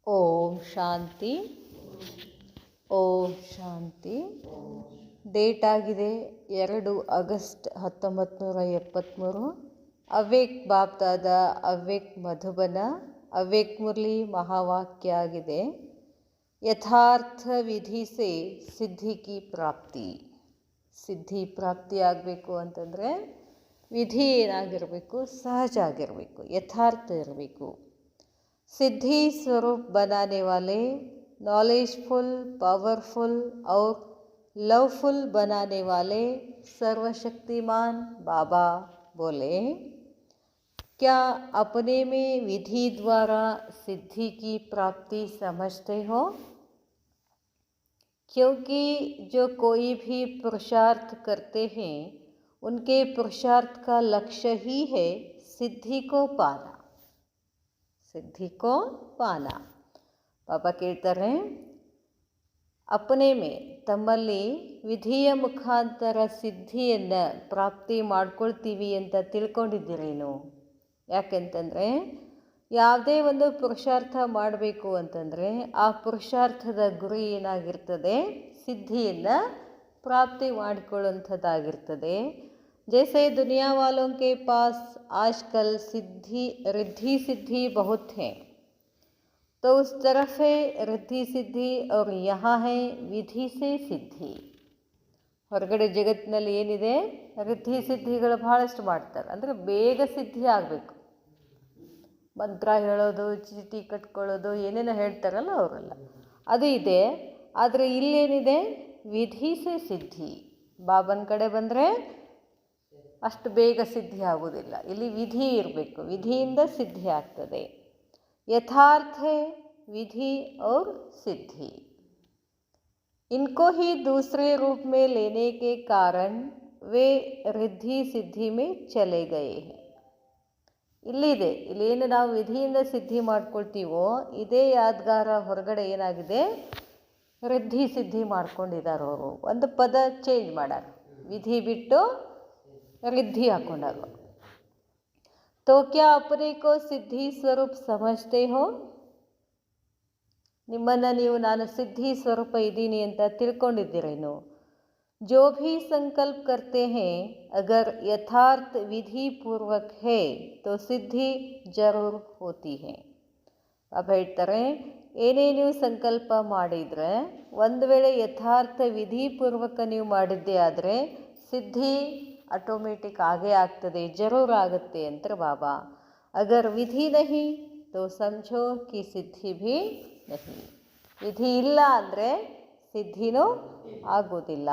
ಓಂ ಶಾಂತಿ. ಓಂ ಶಾಂತಿ. Date ಆಗಿದೆ 2 August 1973. ಅವ್ಯಕ್ತ ಬಾಪ್ದಾದ ಅವ್ಯಕ್ತ ಮಧುಬನ ಅವ್ಯಕ್ತ ಮುರಳಿ ಮಹಾವಾಕ್ಯ ಆಗಿದೆ. ಯಥಾರ್ಥ ವಿಧಿ ಸೆ ಸಿದ್ಧಿ ಕಿ ಪ್ರಾಪ್ತಿ. ಸಿದ್ಧಿ ಪ್ರಾಪ್ತಿ ಆಗಬೇಕು ಅಂತಂದರೆ ವಿಧಿ ಏನಾಗಿರಬೇಕು? ಸಹಜ ಆಗಿರಬೇಕು, ಯಥಾರ್ಥ ಇರಬೇಕು. सिद्धि स्वरूप बनाने वाले, नॉलेजफुल, पावरफुल और लवफुल बनाने वाले सर्वशक्तिमान बाबा बोले, क्या अपने में विधि द्वारा सिद्धि की प्राप्ति समझते हो? क्योंकि जो कोई भी पुरुषार्थ करते हैं उनके पुरुषार्थ का लक्ष्य ही है सिद्धि को पाना. ಸಿದ್ಧಿ ಕೋ ಪಾನ. ಬಾಬಾ ಕೇಳ್ತಾರೆ, ಅಪನೆ ಮೇ ತಮ್ಮಲ್ಲಿ ವಿಧಿಯ ಮುಖಾಂತರ ಸಿದ್ಧಿಯನ್ನು ಪ್ರಾಪ್ತಿ ಮಾಡ್ಕೊಳ್ತೀವಿ ಅಂತ ತಿಳ್ಕೊಂಡಿದ್ದೀರೇನು? ಯಾಕೆಂತಂದರೆ ಯಾವುದೇ ಒಂದು ಪುರುಷಾರ್ಥ ಮಾಡಬೇಕು ಅಂತಂದರೆ ಆ ಪುರುಷಾರ್ಥದ ಗುರಿ ಏನಾಗಿರ್ತದೆ? ಸಿದ್ಧಿಯನ್ನು ಪ್ರಾಪ್ತಿ ಮಾಡಿಕೊಳ್ಳುವಂಥದ್ದಾಗಿರ್ತದೆ. जैसे दुनिया वालों के पास आजकल रिद्धि सिद्धि बहुत है, तो उस तरफ है रिद्धि सिद्धि और यहाँ है ವಿಧಿ ಸೆ ಸಿದ್ಧಿ. ಹೊರಗಡೆ ಜಗತ್ತಿನಲ್ಲಿ ಏನಿದೆ, ರಿದ್ಧಿ ಸಿದ್ಧಿಗಳು ಬಹಳಷ್ಟು ಮಾಡ್ತಾರೆ. ಅಂದರೆ ಬೇಗ ಸಿದ್ಧಿ ಆಗಬೇಕು, ಮಂತ್ರ ಹೇಳೋದು, ಚೀಟಿ ಕಟ್ಕೊಳ್ಳೋದು, ಏನೇನೋ ಹೇಳ್ತಾರಲ್ಲ ಅವರೆಲ್ಲ, ಅದು ಇದೆ. ಆದರೆ ಇಲ್ಲೇನಿದೆ? ವಿಧಿ ಸೆ ಸಿದ್ಧಿ. ಬಾಬನ ಕಡೆ ಬಂದರೆ ಅಷ್ಟು ಬೇಗ ಸಿದ್ಧಿ ಆಗೋದಿಲ್ಲ. ಇಲ್ಲಿ ವಿಧಿ ಇರಬೇಕು, ವಿಧಿಯಿಂದ ಸಿದ್ಧಿ ಆಗ್ತದೆ. ಯಥಾರ್ಥ ವಿಧಿ और सिद्धि, इनको ही दूसरे रूप में लेने के कारण वे रिद्धि सिद्धि में चले गए हैं. ಇಲ್ಲಿದೆ, ಇಲ್ಲೇನು ನಾವು ವಿಧಿಯಿಂದ ಸಿದ್ಧಿ ಮಾಡ್ಕೊಳ್ತೀವೋ ಇದೇ ಯಾದ್ಗಾರ ಹೊರಗಡೆ ಏನಾಗಿದೆ? ರಿದ್ಧಿ ಸಿದ್ಧಿ ಮಾಡ್ಕೊಂಡಿದ್ದಾರೆ ಅವರು. ಒಂದು ಪದ ಚೇಂಜ್ ಮಾಡ್ಯಾರ, ವಿಧಿ ಬಿಟ್ಟು रिद्धि हाಕೊಂಡಾಗ. तो क्या अपने को सिद्धि स्वरूप समझते हो? ನಿಮ್ಮನ್ನು ನೀವು ನಾನು ಸಿದ್ಧಿ ಸ್ವರೂಪ ಇದ್ದೀನಿ ಅಂತ ತಿಳ್ಕೊಂಡಿದ್ದೀರೇನು? जो भी संकल्प करते हैं अगर यथार्थ विधि पूर्वक है तो सिद्धि जरूर होती है. अब ಹೇಳ್ತಾರೆ, ಏನೇ ನೀವು ಸಂಕಲ್ಪ ಮಾಡಿದರೆ ಒಂದು ವೇಳೆ ಯಥಾರ್ಥ ವಿಧಿ ಪೂರ್ವಕ ನೀವು ಮಾಡಿದ್ದೇ ಆದರೆ ಸಿದ್ಧಿ ಆಟೋಮೆಟಿಕ್ ಆಗೇ ಆಗ್ತದೆ, ಜರೂರ್ ಆಗುತ್ತೆ ಅಂತಾರೆ ಬಾಬಾ. ಅಗರ್ ವಿಧಿ ನಹಿ ತೋ ಸಮझो कि ಸಿದ್ಧಿ ಭೀ ನಹಿ. ವಿಧಿ ಇಲ್ಲ ಅಂದರೆ ಸಿದ್ಧಿನೂ ಆಗೋದಿಲ್ಲ.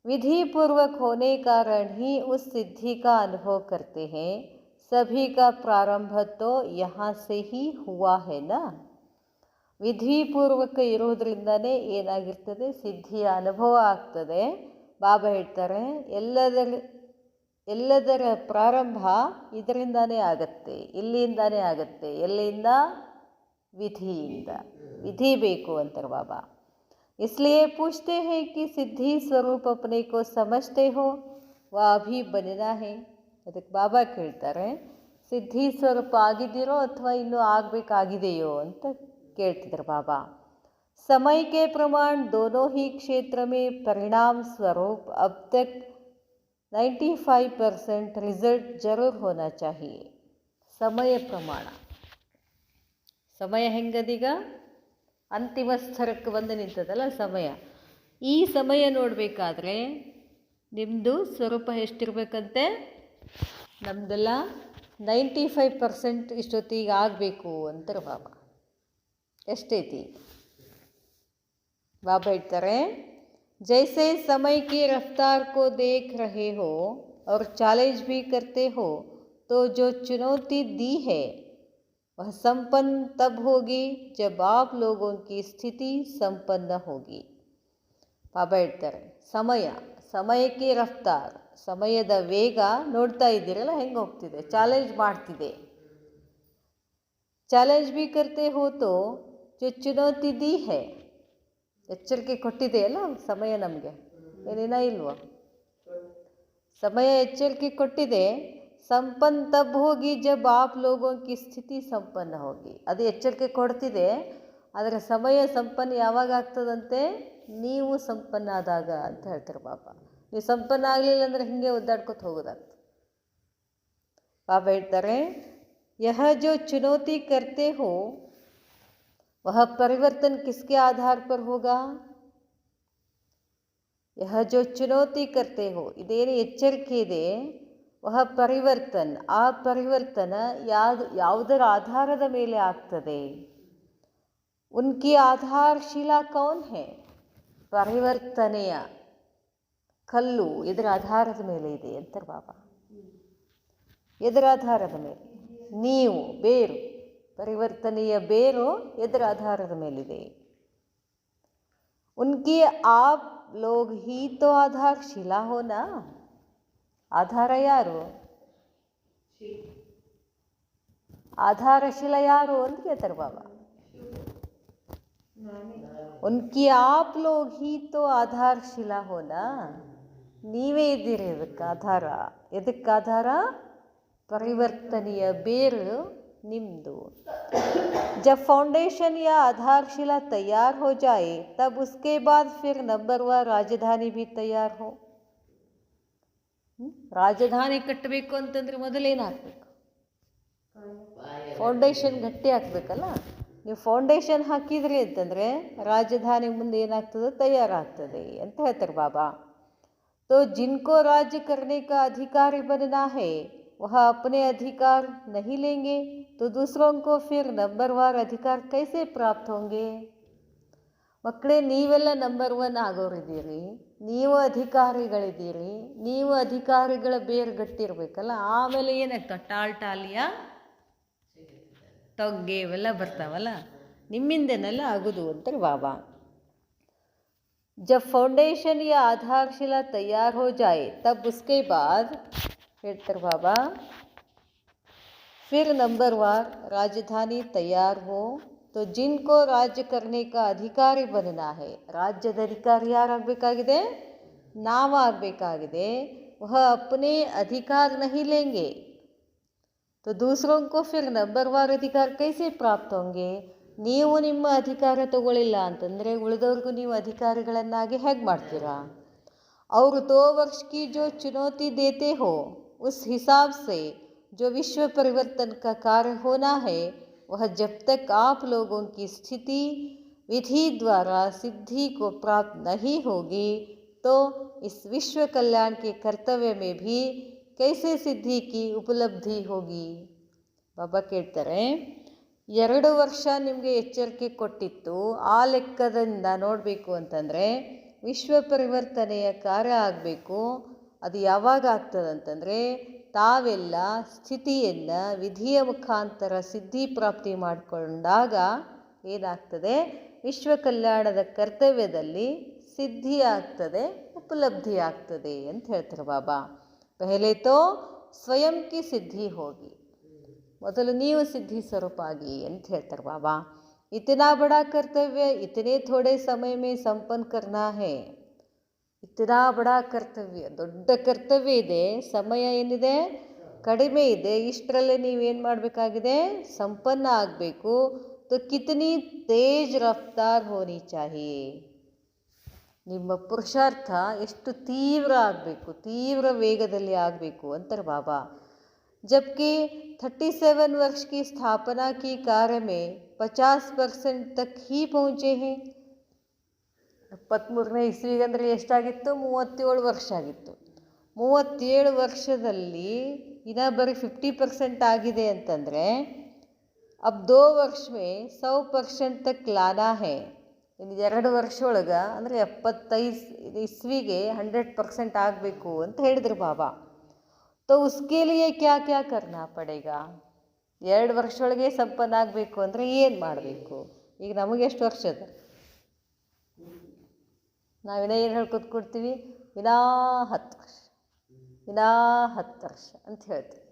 विधि पूर्वक होने कारण ही उस सिद्धि का अनुभव करते हैं. सभी का प्रारंभ तो यहाँ से ही हुआ है ना. ವಿಧಿ ಪೂರ್ವಕ ಇರೋದ್ರಿಂದನೇ ಏನಾಗಿರ್ತದೆ? ಸಿದ್ಧಿಯ ಅನುಭವ ಆಗ್ತದೆ. ಬಾಬಾ ಹೇಳ್ತಾರೆ, ಎಲ್ಲದರ ಪ್ರಾರಂಭ ಇದರಿಂದಾನೇ ಆಗತ್ತೆ, ಇಲ್ಲಿಂದಾನೇ ಆಗತ್ತೆ. ಎಲ್ಲಿಂದ? ವಿಧಿಯಿಂದ. ವಿಧಿ ಬೇಕು ಅಂತಾರೆ ಬಾಬಾ. इसलिए पूछते हैं कि सिद्धि स्वरूप अपने को समझते हो व अभी बनना है. ಅದಕ್ಕೆ ಬಾಬಾ ಕೇಳ್ತಾರೆ, ಸಿದ್ಧಿ ಸ್ವರೂಪ ಆಗಿದ್ದೀರೋ ಅಥವಾ ಇನ್ನೂ ಆಗಬೇಕಾಗಿದೆಯೋ ಅಂತ ಕೇಳ್ತಿದ್ರು ಬಾಬಾ. समय के प्रमाण दोनों ही क्षेत्र में परिणाम स्वरूप अब तक 95% रिजल्ट जरूर होना चाहिए. ಸಮಯ ಪ್ರಮಾಣ, ಸಮಯ ಹೆಂಗದೀಗ? ಅಂತಿಮ ಸ್ತರಕ್ಕೆ ಬಂದು ನಿಂತದಲ್ಲ ಸಮಯ. ಈ ಸಮಯ ನೋಡಬೇಕಾದ್ರೆ ನಿಮ್ಮದು ಸ್ವರೂಪ ಎಷ್ಟಿರಬೇಕಂತೆ? ನಮ್ಮದೆಲ್ಲ 95% ಇಷ್ಟೊತ್ತಿಗೆ ಆಗಬೇಕು ಅಂತಾರೆ ಬಾಬಾ. ಎಷ್ಟೈತಿ? ಬಾಬಾ ಹೇಳ್ತಾರೆ, जैसे समय की रफ्तार को देख रहे हो और चैलेंज भी करते हो तो जो चुनौती दी है वह संपन्न तब होगी जब आप लोगों की स्थिति संपन्न होगी. ಬಾಬಾ ಹೇಳ್ತಾರೆ, ಸಮಯಕ್ಕೆ ರಫ್ತಾರ್, ಸಮಯದ ವೇಗ ನೋಡ್ತಾ ಇದ್ದೀರಲ್ಲ ಹೆಂಗೆ ಹೋಗ್ತಿದೆ, ಚಾಲೆಂಜ್ ಮಾಡ್ತಿದೆ. ಚಾಲೆಂಜ್ भी करते हो तो जो चुनौती दी है, ಎಚ್ಚರಿಕೆ ಕೊಟ್ಟಿದೆಯಲ್ಲ ಸಮಯ ನಮಗೆ, ಏನೇನ ಇಲ್ವೋ? ಸಮಯ ಎಚ್ಚರಿಕೆ ಕೊಟ್ಟಿದೆ. ಸಂಪನ್ನ ತಬ್ ಹೋಗಿ ಜಬ್ ಆಪ್ ಲೋಗೋ ಕಿ ಸ್ಥಿತಿ ಸಂಪನ್ನ ಹೋಗಿ. ಅದು ಎಚ್ಚರಿಕೆ ಕೊಡ್ತಿದೆ, ಅದರ ಸಮಯ ಸಂಪನ್ನ ಯಾವಾಗ ಆಗ್ತದಂತೆ? ನೀವು ಸಂಪನ್ನ ಆದಾಗ ಅಂತ ಹೇಳ್ತಾರೆ ಬಾಬಾ. ನೀವು ಸಂಪನ್ನ ಆಗಲಿಲ್ಲ ಅಂದರೆ ಹಿಂಗೆ ಒದ್ದಾಡ್ಕೊತ ಹೋಗೋದಾಗ್ತದೆ. ಬಾಬಾ ಹೇಳ್ತಾರೆ, ಯಹ ಜೋ ಚುನೌತಿ ಕರ್ತೆ ಹೋ ವಹ ಪರಿವರ್ತನ್ ಕಿಸ್ಕೆ ಆಧಾರ ಪರ್ ಹೋಗಾ? ಯಹ ಜೋ ಚುನೌತಿ ಕರ್ತೆ ಹೋ, ಇದೇನು ಎಚ್ಚರಿಕೆ ಇದೆ, ವಹ ಪರಿವರ್ತನ್, ಆ ಪರಿವರ್ತನ ಯಾವುದರ ಆಧಾರದ ಮೇಲೆ ಆಗ್ತದೆ? ಉನ್ಕಿ ಆಧಾರಶಿಲಾ ಕೌನ್ ಹೇ? ಪರಿವರ್ತನೆಯ ಕಲ್ಲು ಇದರ ಆಧಾರದ ಮೇಲೆ ಇದೆ ಅಂತಾರೆ ಬಾಬಾ. ಎದರ ಆಧಾರದ ಮೇಲೆ? ನೀವು ಬೇರು, ಪರಿವರ್ತನೆಯ ಬೇರು ಎದರ ಆಧಾರದ ಮೇಲಿದೆ? ಉನ್ಕಿ ಆಪ್ ಲೋಗ್ ಹಿ ತೋ ಆಧಾರಶಿಲಾ ಹೋನಾ. ಆಧಾರ ಯಾರು? ಆಧಾರಶಿಲಾ ಯಾರು ಅಂತ ಕೇಳ್ತಾರೆ ಬಾಬಾ. ಉನ್ಕಿ ಆಪ್ ಲೋಗ್ ಹಿ ತೋ ಆಧಾರಶಿಲಾ ಹೋನಾ. ನೀವೇ ಇದ್ದೀರಿ ಇದಕ್ಕೆ ಆಧಾರ. ಎದಕ್ಕೆ ಆಧಾರ? ಪರಿವರ್ತನೆಯ ಬೇರು ನಿಮ್ಮದು. जब फाउंडेशन या आधारशिला तैयार हो जाए तब उसके बाद फिर नंबरवार राजधानी भी तैयार हो. ರಾಜಧಾನಿ ಕಟ್ಟಬೇಕು ಅಂತಂದ್ರೆ ಮೊದಲೇನು ಹಾಕಬೇಕು? ಫೌಂಡೇಶನ್ ಗಟ್ಟಿ ಹಾಕಬೇಕಲ್ಲ. ನೀವು ಫೌಂಡೇಶನ್ ಹಾಕಿದ್ರಿ ಅಂತಂದರೆ ರಾಜಧಾನಿ ಮುಂದೆ ಏನಾಗ್ತದೆ? ತಯಾರಾಗ್ತದೆ ಅಂತ ಹೇಳ್ತಾರೆ ಬಾಬಾ. तो जिनको राज्य करने का अधिकारी बनना है वह अपने अधिकार नहीं लेंगे तो दूसरों को फिर नंबरवार अधिकार कैसे प्राप्त होंगे? ಮಕ್ಕಳೇ, ನೀವೆಲ್ಲ ನಂಬರ್ 1 ಆಗೋರಿದ್ದೀರಿ, ನೀವು ಅಧಿಕಾರಿಗಳಿದ್ದೀರಿ. ನೀವು ಅಧಿಕಾರಿಗಳ ಬೇರು ಗಟ್ಟಿರ್ಬೇಕಲ್ಲ. ಆಮೇಲೆ ಏನಾಗ್ತವೆ? ಟಾಲ್ಟಾಲಿಯ ತೊಗ್ಗೆ ಇವೆಲ್ಲ ಬರ್ತಾವಲ್ಲ, ನಿಮ್ಮಿಂದನೆಲ್ಲ ಆಗೋದು ಅಂತಾರೆ ಬಾಬಾ. जब फाउंडेशन या आधारशिला तैयार हो जाए तब उसके बाद ಹೇಳ್ತಾರೆ ಬಾಬಾ, फिर नंबरवार राजधानी तैयार हो तो जिनको राज्य करने का अधिकारी बनना है. ರಾಜ್ಯದ ಅಧಿಕಾರಿ ಯಾರಾಗಬೇಕಾಗಿದೆ? ನಾವಾಗಬೇಕಾಗಿದೆ. वह अपने अधिकार नहीं लेंगे तो दूसरों को फिर नंबरवार अधिकार कैसे प्राप्त होंगे. ನೀವು ನಿಮ್ಮ ಅಧಿಕಾರ ತಗೊಳ್ಳಿಲ್ಲ ಅಂತಂದರೆ ಉಳಿದವ್ರಿಗೂ ನೀವು ಅಧಿಕಾರಿಗಳನ್ನಾಗಿ ಹೇಗೆ ಮಾಡ್ತೀರಾ? और 2 वर्ष की जो चुनौती देते हो उस हिसाब से जो विश्व परिवर्तन का कार्य होना है वह जब तक आप लोगों की स्थिति विधि द्वारा सिद्धि को प्राप्त नहीं होगी तो इस विश्व कल्याण के कर्तव्य में भी कैसे सिद्धि की उपलब्धि होगी. ಬಾಬಾ ಕೇಳ್ತಾರೆ, 2 ವರ್ಷ ನಿಮಗೆ ಎಚ್ಚರಿಕೆ ಕೊಟ್ಟಿತ್ತು. ಆ ಲೆಕ್ಕದಿಂದ ನೋಡಬೇಕು ಅಂತಂದರೆ ವಿಶ್ವ ಪರಿವರ್ತನೆಯ ಕಾರ್ಯ ಆಗಬೇಕು. ಅದು ಯಾವಾಗ ಆಗ್ತದಂತಂದರೆ ತಾವೆಲ್ಲ ಸ್ಥಿತಿಯನ್ನು ವಿಧಿಯ ಮುಖಾಂತರ ಸಿದ್ಧಿ ಪ್ರಾಪ್ತಿ ಮಾಡಿಕೊಂಡಾಗ ಏನಾಗ್ತದೆ? ವಿಶ್ವ ಕಲ್ಯಾಣದ ಕರ್ತವ್ಯದಲ್ಲಿ ಸಿದ್ಧಿ ಆಗ್ತದೆ, ಉಪಲಬ್ಧಿ ಆಗ್ತದೆ ಅಂತ ಹೇಳ್ತಾರೆ ಬಾಬಾ. ಪಹಲೆ ತೋ ಸ್ವಯಂ ಕಿ ಸಿದ್ಧಿ ಹೋಗಿ, ಮೊದಲು ನೀವು ಸಿದ್ಧಿ ಸ್ವರೂಪ ಆಗಿ ಅಂತ ಹೇಳ್ತಾರೆ ಬಾಬಾ. इतना बड़ा कर्तव्य इतने थोड़े समय में संपन्न करना है. ಇತನಾ ಬಡ ಕರ್ತವ್ಯ, ದೊಡ್ಡ ಕರ್ತವ್ಯ ಇದೆ, ಸಮಯ ಏನಿದೆ? ಕಡಿಮೆ ಇದೆ. ಇಷ್ಟರಲ್ಲೇ ನೀವೇನು ಮಾಡಬೇಕಾಗಿದೆ? ಸಂಪನ್ನ ಆಗಬೇಕು. तो कितनी तेज रफ्तार होनी चाहिए. ನಿಮ್ಮ ಪುರುಷಾರ್ಥ ಎಷ್ಟು ತೀವ್ರ ಆಗಬೇಕು, ತೀವ್ರ ವೇಗದಲ್ಲಿ ಆಗಬೇಕು ಅಂತಾರೆ ಬಾಬಾ. जबकि 37 वर्ष की स्थापना की कार्य में 50% तक ही पहुँचे हैं. 73ನೇ ಇಸ್ವಿಗಂದರೆ ಎಷ್ಟಾಗಿತ್ತು? 37 ವರ್ಷ ಆಗಿತ್ತು. 37 ವರ್ಷದಲ್ಲಿ ಇನ್ನು ಬರೀ 50% ಆಗಿದೆ ಅಂತಂದರೆ अब 2 वर्ष में 100% तक लाना है. ಇನ್ನು 2 ವರ್ಷ ಒಳಗೆ ಅಂದರೆ 75 ಇಸ್ವಿಗೆ 100% ಆಗಬೇಕು ಅಂತ ಹೇಳಿದ್ರು ಬಾಬಾ. तो उसके लिए क्या क्या करना पड़ेगा. 2 ವರ್ಷ ಒಳಗೆ ಸಂಪನ್ನ ಆಗಬೇಕು ಅಂದರೆ ಏನು ಮಾಡಬೇಕು? ಈಗ ನಮಗೆ ಎಷ್ಟು ವರ್ಷ ಅದ? ನಾವಿನ್ನ ಏನು ಹೇಳ್ಕೊತ ಕೊಡ್ತೀವಿ? ಇನ್ನೂ 10 ವರ್ಷ, ಇನ್ನೂ 10 ವರ್ಷ ಅಂತ ಹೇಳ್ತೀವಿ.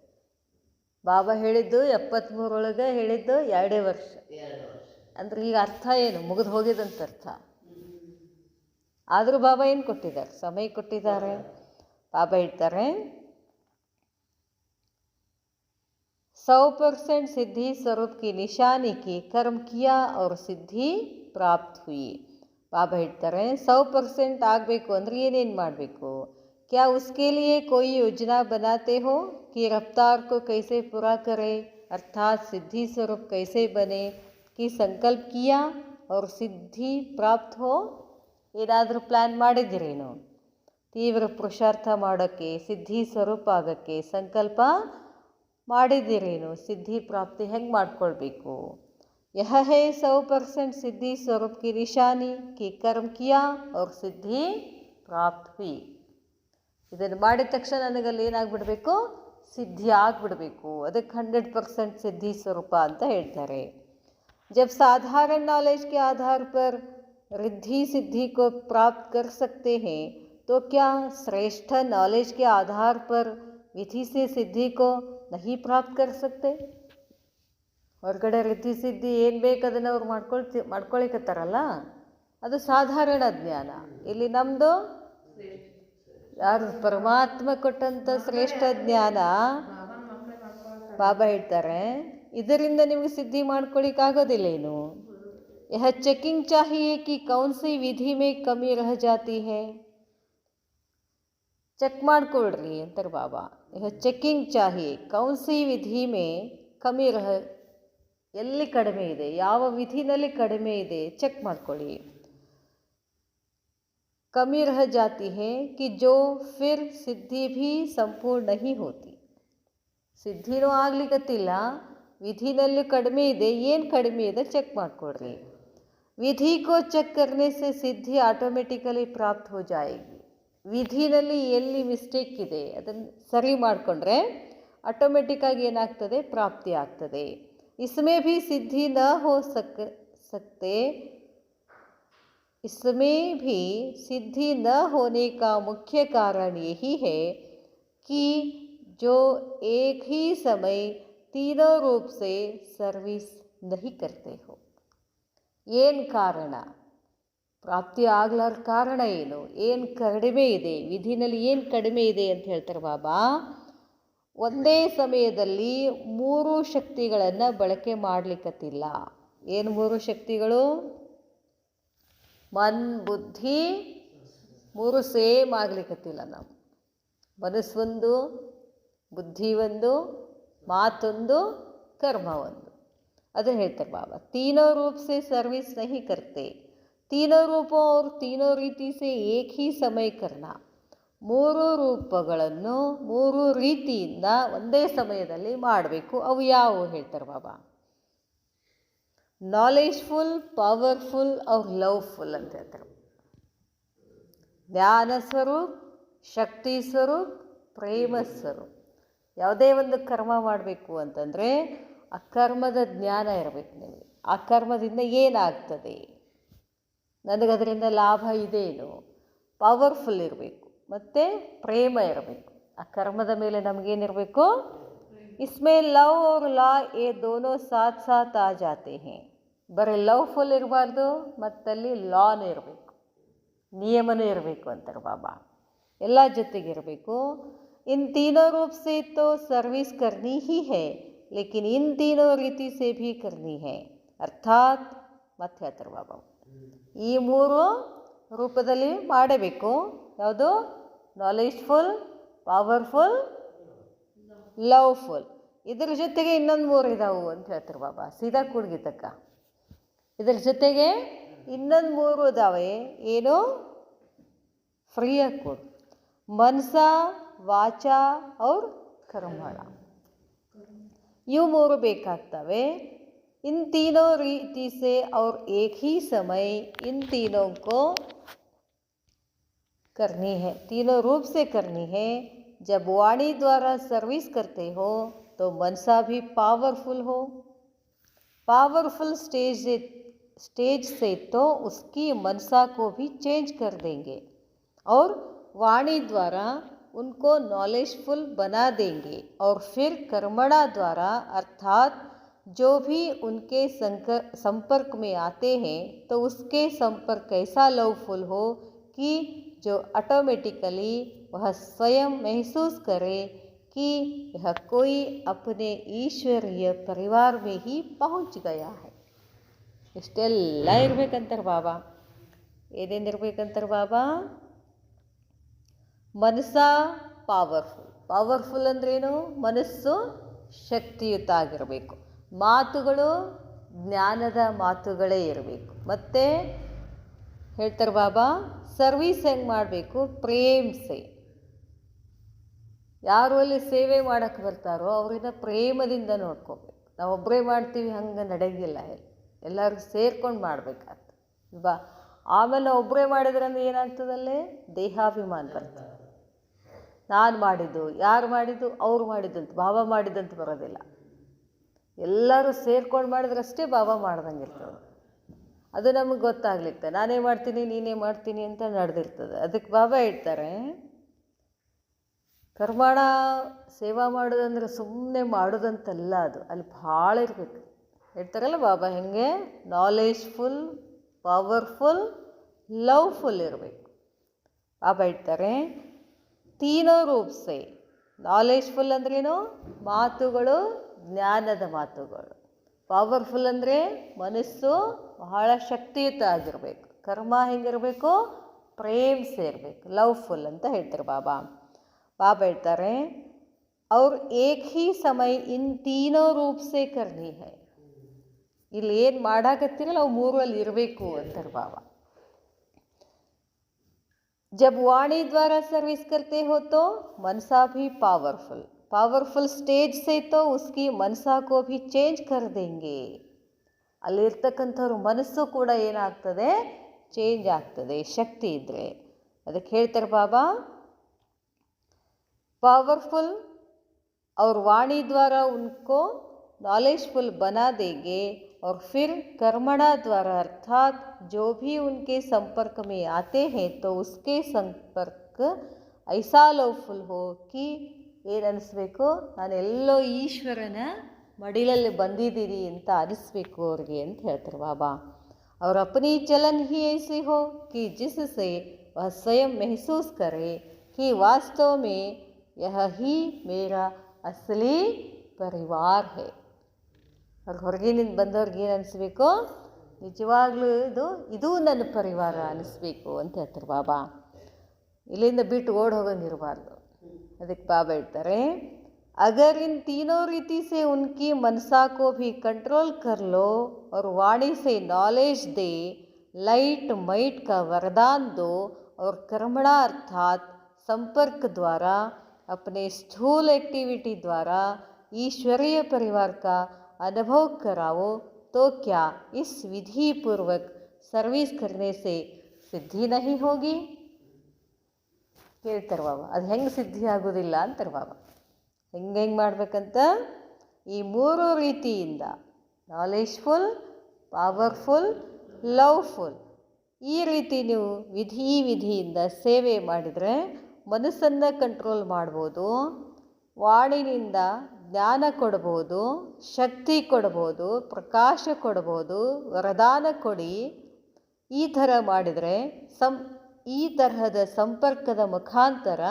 ಬಾಬಾ ಹೇಳಿದ್ದು 73 ಒಳಗೆ ಹೇಳಿದ್ದು 2 ವರ್ಷ. ಅಂದ್ರೆ ಈಗ ಅರ್ಥ ಏನು? ಮುಗಿದು ಹೋಗಿದಂತ ಅರ್ಥ. ಆದರೂ ಬಾಬಾ ಏನು ಕೊಟ್ಟಿದ್ದಾರೆ? ಸಮಯ ಕೊಟ್ಟಿದ್ದಾರೆ. ಬಾಬಾ ಹೇಳ್ತಾರೆ, 100% सिद्धि स्वरूप की निशानी की कर्म किया और सिद्धि ಪ್ರಾಪ್ತ ಹುಯಿ. ಬಾಬಾ ಹೇಳ್ತಾರೆ 100% ಆಗಬೇಕು ಅಂದರೆ ಏನೇನು ಮಾಡಬೇಕು. क्या उसके लिए कोई योजना बनाते हो कि रफ्तार को कैसे पूरा करे, अर्थात सिद्धि स्वरूप कैसे बने, कि संकल्प किया और सिद्धि प्राप्त हो. ಏನಾದರೂ ಪ್ಲ್ಯಾನ್ ಮಾಡಿದ್ದೀರೇನು ತೀವ್ರ ಪುರುಷಾರ್ಥ ಮಾಡೋಕ್ಕೆ, ಸಿದ್ಧಿ ಸ್ವರೂಪ ಆಗೋಕ್ಕೆ ಸಂಕಲ್ಪ ಮಾಡಿದ್ದೀರೇನು, ಸಿದ್ಧಿ ಪ್ರಾಪ್ತಿ ಹೆಂಗೆ ಮಾಡ್ಕೊಳ್ಬೇಕು. यह है 100% सिद्धि स्वरूप की निशानी कि कर्म किया और सिद्धि प्राप्त हुई. ಇದನ್ನು ಮಾಡಿದ ತಕ್ಷಣ ನನಗಲ್ಲಿ ಏನಾಗ್ಬಿಡಬೇಕು, ಸಿದ್ಧಿ ಆಗಿಬಿಡಬೇಕು. ಅದಕ್ಕೆ 100% ಸಿದ್ಧಿ ಸ್ವರೂಪ ಅಂತ ಹೇಳ್ತಾರೆ. जब साधारण नॉलेज के आधार पर रिद्धि सिद्धि को प्राप्त कर सकते हैं तो क्या श्रेष्ठ नॉलेज के आधार पर विधि से सिद्धि को नहीं प्राप्त कर सकते. ಹೊರಗಡೆ ರಿದ್ಧಿ ಸಿದ್ಧಿ ಏನು ಬೇಕು ಅದನ್ನು ಅವ್ರು ಮಾಡ್ಕೊಳಿಕತ್ತಾರಲ್ಲ, ಅದು ಸಾಧಾರಣ ಜ್ಞಾನ. ಇಲ್ಲಿ ನಮ್ಮದು ಯಾರು ಪರಮಾತ್ಮ ಕೊಟ್ಟಂಥ ಶ್ರೇಷ್ಠ ಜ್ಞಾನ. ಬಾಬಾ ಹೇಳ್ತಾರೆ ಇದರಿಂದ ನಿಮಗೆ ಸಿದ್ಧಿ ಮಾಡ್ಕೊಳ್ಳಿಕ್ಕಾಗೋದಿಲ್ಲೇನು. यह चेकिंग चाहिए कि कौन सी विधि में कमी रह जाती है. ಚೆಕ್ ಮಾಡ್ಕೊಳ್ರಿ ಅಂತಾರೆ ಬಾಬಾ. यह चेकिंग चाहिए कौन सी विधि में कमी रह, ಎಲ್ಲಿ ಕಡಿಮೆ ಇದೆ, ಯಾವ ವಿಧಿನಲ್ಲಿ ಕಡಿಮೆ ಇದೆ ಚೆಕ್ ಮಾಡ್ಕೊಳ್ಳಿ. कमी रह जाती है कि जो फिर सिद्धि भी संपूर्ण नहीं होती. ಸಿದ್ಧಿನೂ ಆಗ್ಲಿಕ್ಕತ್ತಿಲ್ಲ, ವಿಧಿನಲ್ಲಿ ಕಡಿಮೆ ಇದೆ, ಏನು ಕಡಿಮೆ ಇದೆ ಚೆಕ್ ಮಾಡ್ಕೊಡ್ರಿ. ವಿಧಿ ಕೋ ಚೆಕ್ करने से ಸಿದ್ಧಿ ಆಟೋಮೆಟಿಕಲಿ ಪ್ರಾಪ್ತ हो जाएगी. ವಿಧಿನಲ್ಲಿ ಎಲ್ಲಿ ಮಿಸ್ಟೇಕ್ ಇದೆ ಅದನ್ನು ಸರಿ ಮಾಡಿಕೊಂಡ್ರೆ ಆಟೋಮೆಟಿಕ್ಕಾಗಿ ಏನಾಗ್ತದೆ, ಪ್ರಾಪ್ತಿ ಆಗ್ತದೆ. इसमें भी सिद्धि न हो सकते, इसमें भी सिद्धि न होने का मुख्य कारण यही है कि जो एक ही समय तीनों रूप से सर्विस नहीं करते हो. ಏನು ಕಾರಣ, ಪ್ರಾಪ್ತಿ ಆಗ್ಲಾರ ಕಾರಣ ಏನು, ಏನು ಕಡಿಮೆ ಇದೆ ವಿಧಿನಲ್ಲಿ, ಏನು ಕಡಿಮೆ ಇದೆ ಅಂತ ಹೇಳ್ತಾರೆ ಬಾಬಾ. ಒಂದೇ ಸಮಯದಲ್ಲಿ 3 ಶಕ್ತಿಗಳನ್ನು ಬಳಕೆ ಮಾಡಲಿಕ್ಕತ್ತಿಲ್ಲ. ಏನು 3 ಶಕ್ತಿಗಳು? ಮನ್ ಬುದ್ಧಿ 3 ಸೇಮ್ ಆಗ್ಲಿಕ್ಕತ್ತಿಲ್ಲ. ನಾವು ಮನಸ್ಸೊಂದು, ಬುದ್ಧಿ ಒಂದು, ಮಾತೊಂದು, ಕರ್ಮ ಒಂದು. ಅದನ್ನು ಹೇಳ್ತಾರೆ ಬಾಬಾ. तीनों रूप से सर्विस नहीं करते, तीनों रूपों और तीनों रीति से एक ही समय करना. 3 ರೂಪಗಳನ್ನು 3 ರೀತಿಯಿಂದ ಒಂದೇ ಸಮಯದಲ್ಲಿ ಮಾಡಬೇಕು. ಅವು ಯಾವುವು ಹೇಳ್ತಾರೆ ಬಾಬಾ. ನಾಲೆಜ್ಫುಲ್, ಪವರ್ಫುಲ್ और ಲವ್ಫುಲ್ ಅಂತ ಹೇಳ್ತಾರೆ. ಜ್ಞಾನ ಸ್ವರೂಪ್, ಶಕ್ತಿ ಸ್ವರೂಪ್, ಪ್ರೇಮ ಸ್ವರೂಪ್. ಯಾವುದೇ ಒಂದು ಕರ್ಮ ಮಾಡಬೇಕು ಅಂತಂದರೆ ಆ ಕರ್ಮದ ಜ್ಞಾನ ಇರಬೇಕು ನಿಮಗೆ. ಆ ಕರ್ಮದಿಂದ ಏನಾಗ್ತದೆ, ನನಗದರಿಂದ ಲಾಭ ಇದೇನು, ಪವರ್ಫುಲ್ ಇರಬೇಕು ಮತ್ತು ಪ್ರೇಮ ಇರಬೇಕು. ಆ ಕರ್ಮದ ಮೇಲೆ ನಮಗೇನಿರಬೇಕು, इसमें लव और लॉ ये दोनों साथ साथ आ जाते हैं. ಬರೀ ಲವ್ಫುಲ್ ಇರಬಾರ್ದು, ಮತ್ತಲ್ಲಿ ಲಾನೂ ಇರಬೇಕು, ನಿಯಮನೂ ಇರಬೇಕು ಅಂತಾರೆ ಬಾಬಾ. ಎಲ್ಲ ಜೊತೆಗಿರಬೇಕು. इन तीनों रूप से तो सर्विस करनी ही है, लेकिन इन तीनों रीति से भी करनी है. ಅರ್ಥಾತ್ ಮತ್ತೆ ಹೇಳ್ತಾರೆ ಬಾಬಾ, ಈ 3 ರೂಪದಲ್ಲಿ ಮಾಡಬೇಕು. ಯಾವುದು? Knowledgeful, powerful, loveful. ಇದ್ರ ಜೊತೆಗೆ ಇನ್ನೊಂದು 3 ಇದಾವು ಅಂತ ಹೇಳ್ತಾರೆ ಬಾಬಾ. ಸೀದಾ ಕೂಡ್ಗಿತಕ್ಕ ಇದ್ರ ಜೊತೆಗೆ ಇನ್ನೊಂದು 3 ಇದಾವೆ. ಏನು? ಫ್ರೀಯಾಗಿ ಕೊಡು. ಮನಸ, ವಾಚ और ಕರ್ಮಣ, ಇವು 3 ಬೇಕಾಗ್ತವೆ. इन तीनों रीति से और एक ही समय इन तीनों को करनी है, तीनों रूप से करनी है. जब वाणी द्वारा सर्विस करते हो तो मनसा भी पावरफुल हो. पावरफुल स्टेज से तो उसकी मनसा को भी चेंज कर देंगे और वाणी द्वारा उनको नॉलेजफुल बना देंगे. और फिर कर्मणा द्वारा अर्थात जो भी उनके संपर्क में आते हैं तो उसके संपर्क ऐसा लवफुल हो कि जो ऑटोमेटिकली वह स्वयं महसूस करे कि यह कोई अपने ईश्वरीय परिवार में ही पहुंच गया है. ಇಷ್ಟೆಲ್ಲ ಇರ್ಬೇಕಂತಾರೆ ಬಾಬಾ. ಏನೇನಿರ್ಬೇಕಂತಾರೆ ಬಾಬಾ? ಮನಸ್ಸ ಪವರ್ಫುಲ್ ಅಂದ್ರೇನು? ಮನಸ್ಸು ಶಕ್ತಿಯುತ ಆಗಿರಬೇಕು. ಮಾತುಗಳು ಜ್ಞಾನದ ಮಾತುಗಳೇ ಇರಬೇಕು. ಮತ್ತು ಹೇಳ್ತಾರೆ ಬಾಬಾ, ಸರ್ವೀಸ್ ಹೆಂಗೆ ಮಾಡಬೇಕು? ಪ್ರೇಮ್ಸೆ. ಯಾರು ಅಲ್ಲಿ ಸೇವೆ ಮಾಡೋಕ್ಕೆ ಬರ್ತಾರೋ ಅವ್ರನ್ನ ಪ್ರೇಮದಿಂದ ನೋಡ್ಕೋಬೇಕು. ನಾವು ಒಬ್ಬರೇ ಮಾಡ್ತೀವಿ, ಹಂಗೆ ನಡೆಯಂಗಿಲ್ಲ. ಎಲ್ಲರೂ ಸೇರ್ಕೊಂಡು ಮಾಡಬೇಕಾಗ್ತದೆ ಬಾ. ಆಮೇಲೆ ಒಬ್ಬರೇ ಮಾಡಿದ್ರಂದ್ರೆ ಏನಾಗ್ತದಲ್ಲೇ? ದೇಹಾಭಿಮಾನ ಬರ್ತದೆ. ನಾನು ಮಾಡಿದ್ದು, ಯಾರು ಮಾಡಿದ್ದು, ಅವ್ರು ಮಾಡಿದ್ದಂತ, ಬಾಬಾ ಮಾಡಿದ್ದಂತ ಬರೋದಿಲ್ಲ. ಎಲ್ಲರೂ ಸೇರ್ಕೊಂಡು ಮಾಡಿದ್ರಷ್ಟೇ ಬಾಬಾ ಮಾಡ್ದಂಗಿರ್ತದೆ. ಅದು ನಮಗೆ ಗೊತ್ತಾಗ್ಲಿಕ್ಕೆ ನಾನೇ ಮಾಡ್ತೀನಿ ನೀನೇ ಮಾಡ್ತೀನಿ ಅಂತ ನಡೆದಿರ್ತದೆ. ಅದಕ್ಕೆ ಬಾಬಾ ಹೇಳ್ತಾರೆ, ಕರ್ಮಾಣ ಸೇವಾ ಮಾಡೋದಂದ್ರೆ ಸುಮ್ಮನೆ ಮಾಡೋದಂತಲ್ಲ, ಅದು ಅಲ್ಲಿ ಭಾಳ ಇರಬೇಕು. ಹೇಳ್ತಾರಲ್ಲ ಬಾಬಾ ಹೆಂಗೆ? ನಾಲೆಜ್ಫುಲ್, ಪವರ್ಫುಲ್, ಲವ್ಫುಲ್ ಇರಬೇಕು. ಬಾಬಾ ಹೇಳ್ತಾರೆ, ತೀನೋ ರೂಪ್ಸೆ. ನಾಲೆಜ್ಫುಲ್ ಅಂದ್ರೇನು? ಮಾತುಗಳು ಜ್ಞಾನದ ಮಾತುಗಳು. ಪವರ್ಫುಲ್ ಅಂದರೆ ಮನಸ್ಸು ಬಹಳ ಶಕ್ತಿಯುತ ಆಗಿರಬೇಕು. ಕರ್ಮ ಹೆಂಗಿರಬೇಕು? ಪ್ರೇಮ್ಸೆ ಇರಬೇಕು, ಲವ್ಫುಲ್ ಅಂತ ಹೇಳ್ತಾರೆ ಬಾಬಾ. ಬಾಬಾ ಹೇಳ್ತಾರೆ, ಅವ್ರು ಏಕ್ ಹಿ ಸಮಯ ಇನ್ ತೀನೋ ರೂಪ್ಸೆ ಕರ್ನಿ ಹೈ. ಇಲ್ಲಿ ಏನು ಮಾಡಾಕತ್ತೀರಲ್ಲ ಅವು ಮೂರಲ್ಲಿ ಇರಬೇಕು ಅಂತಾರೆ ಬಾಬಾ. जब वाणी द्वारा सर्विस करते हो तो मनसा भी पावरफुल स्टेज से तो उसकी मनसा को भी चेंज कर देंगे. ಅಲ್ಲಿರ್ತಕ್ಕಂಥವ್ರ ಮನಸ್ಸು ಕೂಡ ಏನಾಗ್ತದೆ? ಚೇಂಜ್ ಆಗ್ತದೆ ಶಕ್ತಿ ಇದ್ದರೆ. ಅದಕ್ಕೆ ಹೇಳ್ತಾರೆ ಬಾಬಾ, पावरफुल और वाणी द्वारा उनको नॉलेजफुल बना देंगे और फिर कर्मणा द्वारा अर्थात जो भी उनके संपर्क में आते हैं तो उसके संपर्क ऐसा लवफुल हो कि ಏನು ಅನಿಸ್ಬೇಕು? ನಾನೆಲ್ಲೋ ಈಶ್ವರನ ಮಡಿಲಲ್ಲಿ ಬಂದಿದ್ದೀನಿ ಅಂತ ಅನಿಸ್ಬೇಕು ಅವ್ರಿಗೆ ಅಂತ ಹೇಳ್ತಾರೆ ಬಾಬಾ. और अपनी चलन ही ऐसी हो कि जिससे वह स्वयं महसूस करे कि वास्तव में यह ही मेरा असली परिवार है. ಅವ್ರು ಹೊರಗಿನಿಂದ ಬಂದವ್ರಿಗೆ ಏನು ಅನಿಸ್ಬೇಕು? ನಿಜವಾಗ್ಲೂ ಇದು ನನ್ನ ಪರಿವಾರ ಅನಿಸ್ಬೇಕು ಅಂತ ಹೇಳ್ತಾರೆ ಬಾಬಾ. ಇಲ್ಲಿಂದ ಬಿಟ್ಟು ಓಡ್ ಹೋಗಂಗಿರಬಾರ್ದು. ಅದಕ್ಕೆ ಬಾಬಾ ಹೇಳ್ತಾರೆ, अगर इन तीनों रीति से उनकी मनसा को भी कंट्रोल कर लो और वाणी से नॉलेज दे, लाइट माइट का वरदान दो और कर्मणा अर्थात संपर्क द्वारा अपने स्थूल एक्टिविटी द्वारा ईश्वरीय परिवार का अनुभव कराओ तो क्या इस विधि पूर्वक सर्विस करने से सिद्धि नहीं होगी? ಹೇಳ್ತಾರೆ ಬಾಬಾ. ಅದು ಹೆಂಗೆ ಸಿದ್ಧಿ ಆಗೋದಿಲ್ಲ ಅಂತಾರೆ ಬಾಬಾ. ಹೆಂಗೆ ಮಾಡಬೇಕಂತ? ಈ ಮೂರು ರೀತಿಯಿಂದ ನಾಲೆಜ್ಫುಲ್, ಪವರ್ಫುಲ್, ಲವ್ಫುಲ್, ಈ ರೀತಿ ನೀವು ವಿಧಿಯಿಂದ ಸೇವೆ ಮಾಡಿದರೆ ಮನಸ್ಸನ್ನು ಕಂಟ್ರೋಲ್ ಮಾಡ್ಬೋದು, ವಾಣಿನಿಂದ ಜ್ಞಾನ ಕೊಡ್ಬೋದು, ಶಕ್ತಿ ಕೊಡ್ಬೋದು, ಪ್ರಕಾಶ ಕೊಡ್ಬೋದು, ವರದಾನ ಕೊಡಿ. ಈ ಥರ ಮಾಡಿದರೆ ಈ ತರಹದ ಸಂಪರ್ಕದ ಮುಖಾಂತರ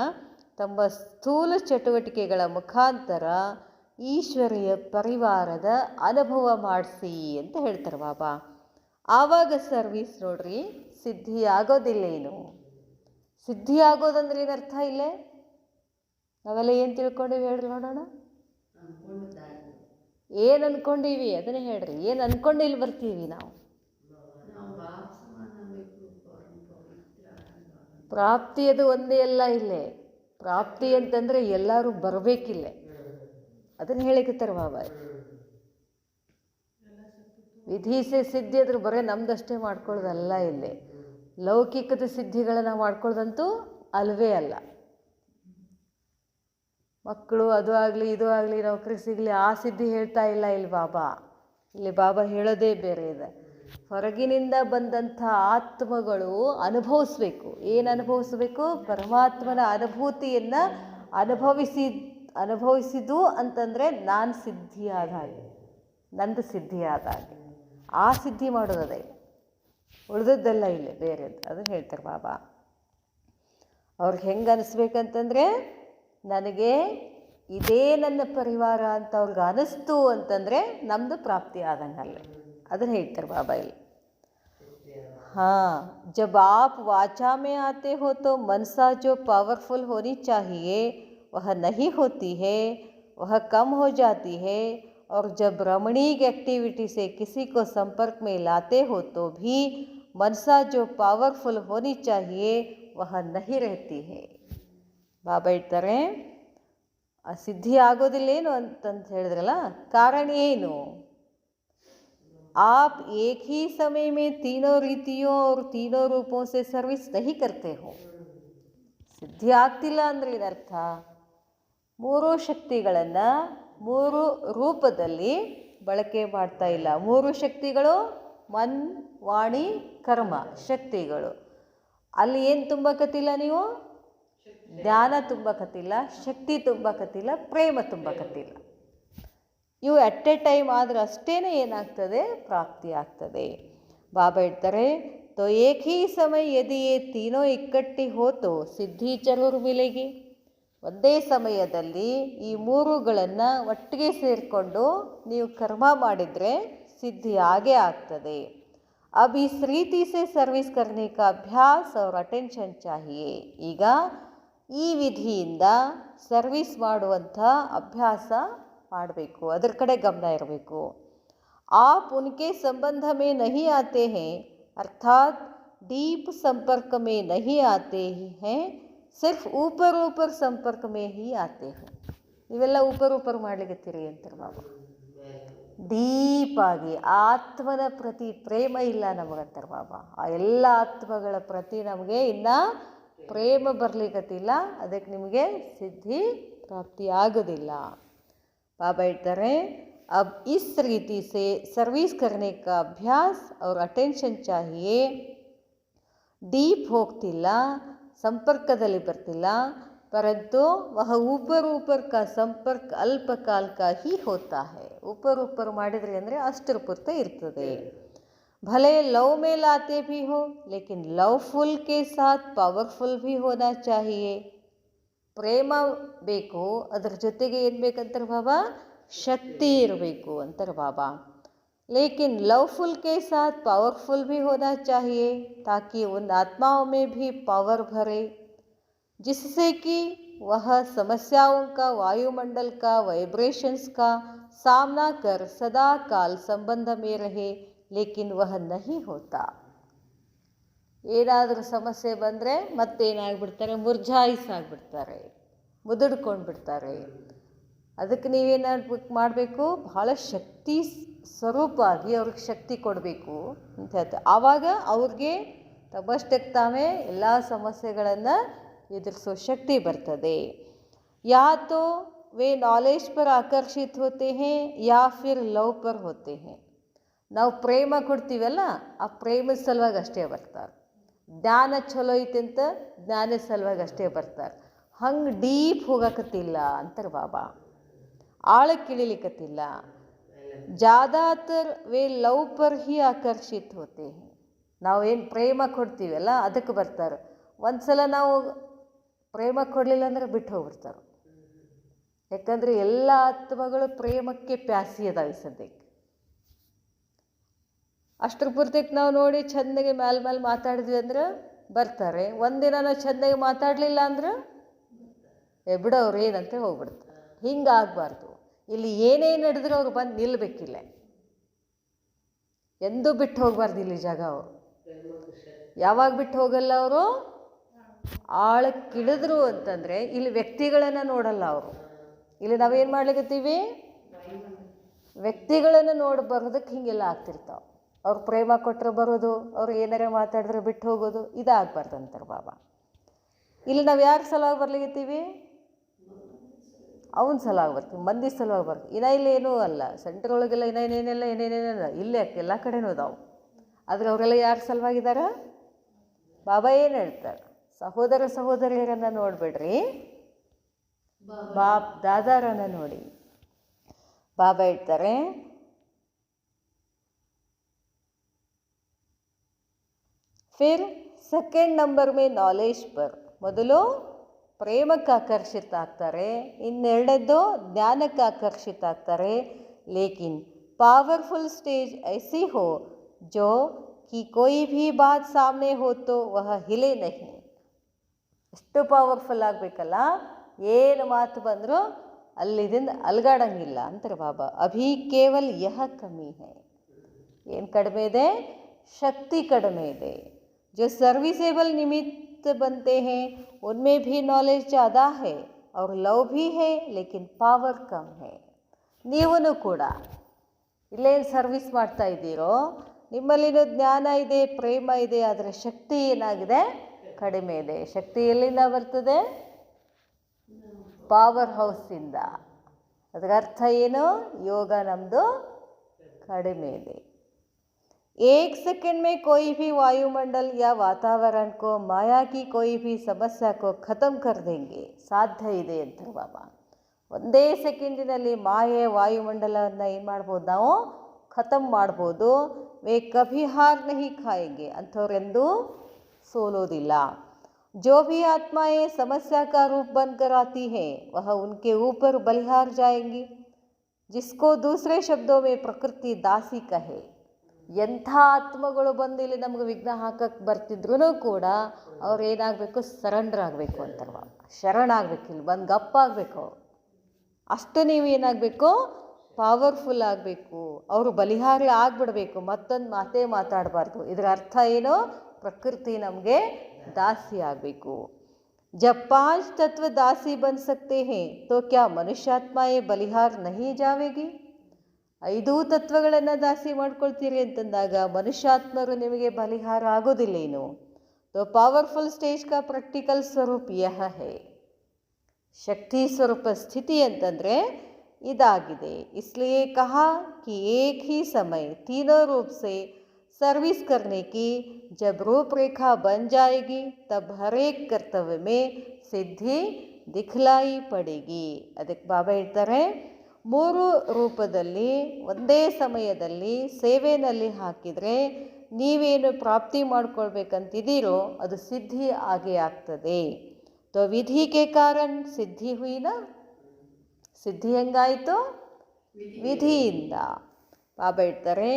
ತಮ್ಮ ಸ್ಥೂಲ ಚಟುವಟಿಕೆಗಳ ಮುಖಾಂತರ ಈಶ್ವರೀಯ ಪರಿವಾರದ ಅನುಭವ ಮಾಡಿಸಿ ಅಂತ ಹೇಳ್ತಾರೆ ಬಾಬಾ. ಆವಾಗ ಸರ್ವಿಸ್ ನೋಡ್ರಿ ಸಿದ್ಧಿ ಆಗೋದಿಲ್ಲೇನು? ಸಿದ್ಧಿ ಆಗೋದಂದ್ರೆ ಏನರ್ಥ ಇಲ್ಲೇ? ನಾವೆಲ್ಲ ಏನು ತಿಳ್ಕೊಂಡಿವಿ ಹೇಳ್ರಿ ನೋಡೋಣ. ಏನು ಅಂದ್ಕೊಂಡೀವಿ ಅದನ್ನೇ ಹೇಳ್ರಿ. ಏನು ಅಂದ್ಕೊಂಡು ಇಲ್ಲಿ ಬರ್ತೀವಿ ನಾವು? ಪ್ರಾಪ್ತಿ ಅದು ಒಂದೇ ಅಲ್ಲ. ಇಲ್ಲೇ ಪ್ರಾಪ್ತಿ ಅಂತಂದರೆ ಎಲ್ಲರೂ ಬರಬೇಕಿಲ್ಲೇ. ಅದನ್ನು ಹೇಳಿಕತ್ತಾರೆ ಬಾಬಾ. ವಿಧಿಸೆ ಸಿದ್ಧಿ ಆದ್ರೆ ಬರೀ ನಮ್ದಷ್ಟೇ ಮಾಡ್ಕೊಳ್ಳೋದಲ್ಲ. ಇಲ್ಲೇ ಲೌಕಿಕದ ಸಿದ್ಧಿಗಳನ್ನ ಮಾಡ್ಕೊಳ್ಳೋದಂತೂ ಅಲ್ವೇ ಅಲ್ಲ. ಮಕ್ಕಳು ಅದು ಆಗಲಿ ಇದು ಆಗಲಿ ನೌಕರಿ ಸಿಗಲಿ ಆ ಸಿದ್ಧಿ ಹೇಳ್ತಾ ಇಲ್ಲ ಇಲ್ಲಿ ಬಾಬಾ. ಇಲ್ಲಿ ಬಾಬಾ ಹೇಳೋದೇ ಬೇರೆ ಇದೆ. ಹೊರಗಿನಿಂದ ಬಂದಂಥ ಆತ್ಮಗಳು ಅನುಭವಿಸ್ಬೇಕು. ಏನು ಅನುಭವಿಸ್ಬೇಕು? ಪರಮಾತ್ಮನ ಅನುಭೂತಿಯನ್ನು ಅನುಭವಿಸಿದು ಅಂತಂದರೆ ನಾನು ಸಿದ್ಧಿ ಆದ ಹಾಗೆ, ನಂದು ಸಿದ್ಧಿ ಆದ ಹಾಗೆ. ಆ ಸಿದ್ಧಿ ಮಾಡೋದದೇ, ಉಳಿದದ್ದೆಲ್ಲ ಇಲ್ಲೇ ಬೇರೆ ಅದನ್ನು ಹೇಳ್ತಾರೆ ಬಾಬಾ. ಅವ್ರಿಗೆ ಹೆಂಗೆ ಅನಿಸ್ಬೇಕಂತಂದರೆ, ನನಗೆ ಇದೇ ನನ್ನ ಪರಿವಾರ ಅಂತ ಅವ್ರಿಗೆ ಅನಿಸ್ತು ಅಂತಂದರೆ ನಮ್ಮದು ಪ್ರಾಪ್ತಿ ಆದಂಗಲ್ಲ. ಅದನ್ನು ಹೇಳ್ತಾರೆ ಬಾಬಾ ಇಲ್ಲಿ. हाँ, जब आप वाचा में आते हो तो मनसा जो पावरफुल होनी चाहिए वह नहीं होती है, वह कम हो जाती है। और जब रमणीक एक्टिविटी से किसी को संपर्क में लाते हो तो भी मनसा जो पावरफुल होनी चाहिए वह नहीं रहती है. ಬಾಬಾ ಹೇಳ್ತಾರೆ ಸಿದ್ಧಿ ಆಗೋದಿಲ್ಲೇನು ಅಂತಂತ ಹೇಳಿದ್ರಲ್ಲ, ಕಾರಣ ಏನು? आप एक ही समय में तीनों रीतियों और तीनों रूपों से सर्विस नहीं करते हो. ಸಿದ್ಧಿ ಆಗ್ತಿಲ್ಲ ಅಂದರೆ ಇದರ್ಥ ಮೂರು ಶಕ್ತಿಗಳನ್ನು ಮೂರು ರೂಪದಲ್ಲಿ ಬಳಕೆ ಮಾಡ್ತಾ ಇಲ್ಲ. ಮೂರು ಶಕ್ತಿಗಳು ಮನ್, ವಾಣಿ, ಕರ್ಮ ಶಕ್ತಿಗಳು. ಅಲ್ಲಿ ಏನು ತುಂಬಕತ್ತಿಲ್ಲ ನೀವು? ಜ್ಞಾನ ತುಂಬಕತ್ತಿಲ್ಲ, ಶಕ್ತಿ ತುಂಬಕತ್ತಿಲ್ಲ, ಪ್ರೇಮ ತುಂಬಕತ್ತಿಲ್ಲ. ಇವು ಅಟ್ ಎ ಟೈಮ್ ಆದರೆ ಅಷ್ಟೇ ಏನಾಗ್ತದೆ? ಪ್ರಾಪ್ತಿ ಆಗ್ತದೆ. ಬಾಬಾ ಹೇಳ್ತಾರೆ तो एक ही समय यदि ये तीनों इकट्ठी हो तो ಸಿದ್ಧಿ ಜರೂರ್ ಮಿಲೇಗಿ. ಒಂದೇ ಸಮಯದಲ್ಲಿ ಈ ಮೂರುಗಳನ್ನು ಒಟ್ಟಿಗೆ ಸೇರಿಕೊಂಡು ನೀವು ಕರ್ಮ ಮಾಡಿದರೆ ಸಿದ್ಧಿ ಆಗೇ ಆಗ್ತದೆ. अब इस रीति से सर्विस करने का अभ्यास और अटेंशन चाहिए. ಈಗ ಈ ವಿಧಿಯಿಂದ ಸರ್ವಿಸ್ ಮಾಡುವಂಥ ಅಭ್ಯಾಸ ಮಾಡಬೇಕು, ಅದರ ಕಡೆ ಗಮನ ಇರಬೇಕು. आप उनके संबंध में नहीं आते हैं, अर्थात डीप संपर्क में नहीं आते हैं, सिर्फ ऊपर ऊपर संपर्क में ही आते हैं. ನೀವೆಲ್ಲ ऊपर ಮಾಡ್ಲಿಕ್ಕತ್ತೀರಿ ಅಂತಾರೆ ಬಾಬಾ. ಡೀಪ್ ಆಗಿ ಆತ್ಮನ ಪ್ರತಿ ಪ್ರೇಮ ಇಲ್ಲ ನಮಗಂತಾರೆ ಬಾಬಾ. ಆ ಎಲ್ಲ ಆತ್ಮಗಳ ಪ್ರತಿ ನಮಗೆ ಇನ್ನು ಪ್ರೇಮ ಬರಲಿಕ್ಕತ್ತಿಲ್ಲ, ಅದಕ್ಕೆ ನಿಮಗೆ ಸಿದ್ಧಿ ಪ್ರಾಪ್ತಿ ಆಗೋದಿಲ್ಲ. ಬಾಬಾ ಹೇಳ್ತಾರೆ अब इस रीति से सर्विस करने का अभ्यास और अटेंशन चाहिए. डीप ಹೋಗ್ತಿಲ್ಲ, ಸಂಪರ್ಕದಲ್ಲಿ ಬರ್ತಿಲ್ಲ, परंतु वह ऊपर का संपर्क अल्पकाल का ही होता है. ऊपर ಮಾಡಿದ್ರಿ ಅಂದರೆ ಅಷ್ಟರ ಪೂರ್ತಿ ಇರ್ತದೆ. भले लव में लाते भी हो लेकिन लवफुल के साथ पावरफुल भी होना चाहिए. ಪ್ರೇಮ ಬೇಕು, ಅದರ ಜೊತೆಗೆ ಏನು ಬೇಕಂತಾರೆ ಬಾಬಾ? ಶಕ್ತಿ ಇರಬೇಕು ಅಂತಾರೆ ಬಾಬಾ. लेकिन लवफुल के साथ पावरफुल भी होना चाहिए ताकि उन आत्माओं में भी पावर भरे, जिससे कि वह समस्याओं का, वायुमंडल का, वाइब्रेशंस का सामना कर सदा काल संबंध में रहे. लेकिन वह नहीं होता. ಏನಾದರೂ ಸಮಸ್ಯೆ ಬಂದರೆ ಮತ್ತೇನಾಗ್ಬಿಡ್ತಾರೆ? ಮುರ್ಜಾಯಿಸಾಗ್ಬಿಡ್ತಾರೆ, ಮುದುಡ್ಕೊಂಡು ಬಿಡ್ತಾರೆ. ಅದಕ್ಕೆ ನೀವೇನು ಮಾಡಬೇಕು? ಭಾಳ ಶಕ್ತಿ ಸ್ವರೂಪ ಆಗಿ ಅವ್ರಿಗೆ ಶಕ್ತಿ ಕೊಡಬೇಕು ಅಂತ ಹೇಳ್ತಾರೆ. ಆವಾಗ ಅವ್ರಿಗೆ ತಮ್ಮಷ್ಟಕ್ಕೆ ತಾವೇ ಎಲ್ಲ ಸಮಸ್ಯೆಗಳನ್ನು ಎದುರಿಸೋ ಶಕ್ತಿ ಬರ್ತದೆ. ಯಾ ತೋ वे नॉलेज पर आकर्षित होते हैं या फिर लव पर होते हैं. ನಾವು ಪ್ರೇಮ ಕೊಡ್ತೀವಲ್ಲ, ಆ ಪ್ರೇಮದ ಸಲುವಾಗಿ ಅಷ್ಟೇ ಬರ್ತಾರೆ. ಜ್ಞಾನ ಚಲೋ ಐತೆ ಅಂತ ಜ್ಞಾನದ ಸಲುವಾಗಿ ಅಷ್ಟೇ ಬರ್ತಾರೆ. ಹಂಗೆ ಡೀಪ್ ಹೋಗಕತ್ತಿಲ್ಲ ಅಂತಾರೆ ಬಾಬಾ, ಆಳಕ್ಕೆ ಇಳಿಲಿಕ್ಕತ್ತಿಲ್ಲ. ज़्यादातर वे लव पर ही आकर्षित होते हैं. ನಾವೇನು ಪ್ರೇಮ ಕೊಡ್ತೀವಲ್ಲ ಅದಕ್ಕೆ ಬರ್ತಾರೆ. ಒಂದು ಸಲ ನಾವು ಪ್ರೇಮ ಕೊಡಲಿಲ್ಲ ಅಂದರೆ ಬಿಟ್ಟು ಹೋಗ್ಬಿಡ್ತಾರೆ. ಯಾಕಂದರೆ ಎಲ್ಲ ಆತ್ಮಗಳು ಪ್ರೇಮಕ್ಕೆ ಪ್ಯಾಸಿ ಅದಾವೆ ಸದ್ಯಕ್ಕೆ. ಅಷ್ಟರ ಪೂರ್ತಕ್ಕೆ ನಾವು ನೋಡಿ ಚೆಂದಾಗಿ ಮೇಲೆ ಮಾತಾಡಿದ್ವಿ ಅಂದ್ರೆ ಬರ್ತಾರೆ. ಒಂದಿನ ನಾವು ಚೆಂದಾಗಿ ಮಾತಾಡಲಿಲ್ಲ ಅಂದ್ರೆ ಬಿಡೋರು ಏನಂತ ಹೋಗ್ಬಿಡ್ತಾರೆ. ಹಿಂಗಾಗಬಾರ್ದು. ಇಲ್ಲಿ ಏನೇ ನಡೆದ್ರೆ ಅವ್ರು ಬಂದು ನಿಲ್ಲಬೇಕಿಲ್ಲ, ಎಂದೂ ಬಿಟ್ಟು ಹೋಗಬಾರ್ದು ಇಲ್ಲಿ ಜಾಗ. ಅವರು ಯಾವಾಗ ಬಿಟ್ಟು ಹೋಗಲ್ಲ, ಅವರು ಆಳಕ್ಕಿಳಿದ್ರು ಅಂತಂದರೆ ಇಲ್ಲಿ ವ್ಯಕ್ತಿಗಳನ್ನು ನೋಡಲ್ಲ ಅವರು. ಇಲ್ಲಿ ನಾವೇನು ಮಾಡ್ಲಿಕ್ಕತ್ತೀವಿ? ವ್ಯಕ್ತಿಗಳನ್ನು ನೋಡಿ ಬರೋದಕ್ಕೆ ಹೀಗೆಲ್ಲ ಆಗ್ತಿರ್ತಾವೆ. ಅವ್ರು ಪ್ರೇಮ ಕೊಟ್ಟರೆ ಬರೋದು, ಅವ್ರು ಏನಾರೇ ಮಾತಾಡಿದ್ರೆ ಬಿಟ್ಟು ಹೋಗೋದು, ಇದಾಗಬಾರ್ದು ಅಂತಾರೆ ಬಾಬಾ. ಇಲ್ಲಿ ನಾವು ಯಾರ ಸಲುವಾಗಿ ಬರ್ಲಿಕ್ಕತ್ತೀವಿ? ಅವನ ಸಲುವಾಗಿ ಬರ್ತೀವಿ, ಮಂದಿ ಸಲುವಾಗಿ ಬರ್ತೀವಿ. ಇನ್ನ ಇಲ್ಲಿ ಏನೂ ಅಲ್ಲ, ಸೆಂಟ್ರ್ ಒಳಗೆಲ್ಲ ಏನೇನೆಲ್ಲ ಇಲ್ಲೇ ಎಲ್ಲ ಕಡೆನೂ ಅದಾವೆ. ಆದರೆ ಅವರೆಲ್ಲ ಯಾರ ಸಲುವಾಗಿದ್ದಾರೆ? ಬಾಬಾ ಏನು ಹೇಳ್ತಾರೆ? ಸಹೋದರ ಸಹೋದರಿಯರನ್ನು ನೋಡಿಬಿಡ್ರಿ, ಬಾಪ್ ದಾದಾರನ್ನು ನೋಡಿ. ಬಾಬಾ ಹೇಳ್ತಾರೆ फिर सेकेंड नंबर में नॉलेज पर. ಮೊದಲು ಪ್ರೇಮಕ್ಕೆ ಆಕರ್ಷಿತ ಆಗ್ತಾರೆ, ಇನ್ನೆರಡದ್ದು ಜ್ಞಾನಕ್ಕೆ ಆಕರ್ಷಿತ ಆಗ್ತಾರೆ. ಲೇಕಿನ್ पावरफुल स्टेज ऐसी हो जो कि कोई भी बात सामने हो तो वह हिले नहीं. ಎಷ್ಟು ಪವರ್ಫುಲ್ ಆಗಬೇಕಲ್ಲ, ಏನು ಮಾತು ಬಂದರೂ ಅಲ್ಲಿದಿಂದ ಅಲ್ಗಾಡಂಗಿಲ್ಲ ಅಂತಾರೆ ಬಾಬಾ. ಅಭಿ ಕೇವಲ್ ಯಹ ಕಮ್ಮಿ ಹೈ. ಏನು ಕಡಿಮೆ ಇದೆ? ಶಕ್ತಿ ಕಡಿಮೆ ಇದೆ. जो सर्विसेबल निमित्त बनते हैं उनमें भी नॉलेज ज़्यादा है और लव भी है लेकिन पावर कम है. ನೀವೂ ಕೂಡ ಇಲ್ಲೇನು ಸರ್ವಿಸ್ ಮಾಡ್ತಾ ಇದ್ದೀರೋ, ನಿಮ್ಮಲ್ಲಿನೂ ಜ್ಞಾನ ಇದೆ, ಪ್ರೇಮ ಇದೆ, ಆದರೆ ಶಕ್ತಿ ಏನಾಗಿದೆ? ಕಡಿಮೆ ಇದೆ. ಶಕ್ತಿ ಎಲ್ಲಿಂದ ಬರ್ತದೆ? ಪಾವರ್ ಹೌಸಿಂದ. ಅದರ ಅರ್ಥ ಏನು? ಯೋಗ ನಮ್ಮದು ಕಡಿಮೆ ಇದೆ. एक सेकंड में कोई भी वायुमंडल या वातावरण को माया की कोई भी समस्या को ख़त्म कर देंगे. ಸಾಧ್ಯ ಇದೆ ಅಂತಾರೆ ಬಾಬಾ. ಒಂದೇ ಸೆಕೆಂಡಿನಲ್ಲಿ ಮಾಯೆ ವಾಯುಮಂಡಲವನ್ನು ಏನು ಮಾಡ್ಬೋದು? ನಾವು ಖತಮ್ ಮಾಡ್ಬೋದು. ವೇ ಕಭಿ ಹಾರ್ ನಹಿ ಖಾಯೆಂಗೆ. ಅಂಥವ್ರೆಂದೂ ಸೋಲೋದಿಲ್ಲ. जो भी आत्माएं समस्या का रूप बनकर आती हैं वह उनके ऊपर बलिहार जाएंगी, जिसको दूसरे शब्दों में प्रकृति दासी कहे. ಎಂಥ ಆತ್ಮಗಳು ಬಂದು ಇಲ್ಲಿ ನಮಗೆ ವಿಘ್ನ ಹಾಕಕ್ಕೆ ಬರ್ತಿದ್ರು ಕೂಡ ಅವ್ರು ಏನಾಗಬೇಕು? ಸರೆಂಡರ್ ಆಗಬೇಕು ಅಂತಾರೆ ಬಾಬಾ. ಶರಣಾಗಬೇಕು, ಇಲ್ಲಿ ಬಂದು ಗಪ್ಪಾಗಬೇಕು ಅವರು. ಅಷ್ಟು ನೀವು ಏನಾಗಬೇಕು? ಪವರ್ಫುಲ್ ಆಗಬೇಕು. ಅವರು ಬಲಿಹಾರಿ ಆಗಿಬಿಡಬೇಕು, ಮತ್ತೊಂದು ಮಾತೇ ಮಾತಾಡಬಾರ್ದು. ಇದರ ಅರ್ಥ ಏನು? ಪ್ರಕೃತಿ ನಮಗೆ ದಾಸಿ ಆಗಬೇಕು. जब 5 तत्व दासी बन सकते हैं तो क्या मनुष्यात्माएं बलिहार नहीं जावेगी. 5 ತತ್ವಗಳನ್ನು ದಾಸಿ ಮಾಡ್ಕೊಳ್ತೀರಿ ಅಂತಂದಾಗ ಮನುಷ್ಯಾತ್ಮರು ನಿಮಗೆ ಬಲಿಹಾರ ಆಗೋದಿಲ್ಲೇನು? तो पावरफुल स्टेज का प्रैक्टिकल स्वरूप यह है. ಶಕ್ತಿ ಸ್ವರೂಪ ಸ್ಥಿತಿ ಅಂತಂದರೆ ಇದಾಗಿದೆ. इसलिए कहा कि एक ही समय तीनों रूप से सर्विस करने की जब रूपरेखा बन जाएगी तब हर एक कर्तव्य में सिद्धि दिखलाई पड़ेगी. ಅದಕ್ಕೆ ಬಾಬಾ ಹೇಳ್ತಾರೆ, 3 ರೂಪದಲ್ಲಿ ಒಂದೇ ಸಮಯದಲ್ಲಿ ಸೇವೆಯಲ್ಲಿ ಹಾಕಿದರೆ ನೀವೇನು ಪ್ರಾಪ್ತಿ ಮಾಡ್ಕೊಳ್ಬೇಕಂತಿದ್ದೀರೋ ಅದು ಸಿದ್ಧಿ ಆಗೇ ಆಗ್ತದೆ. तो विधि के कारण सिद्धि हुई ना. ಸಿದ್ಧಿ ಹೆಂಗಾಯಿತು? ವಿಧಿಯಿಂದ. ಬಾಬಾ ಹೇಳ್ತಾರೆ,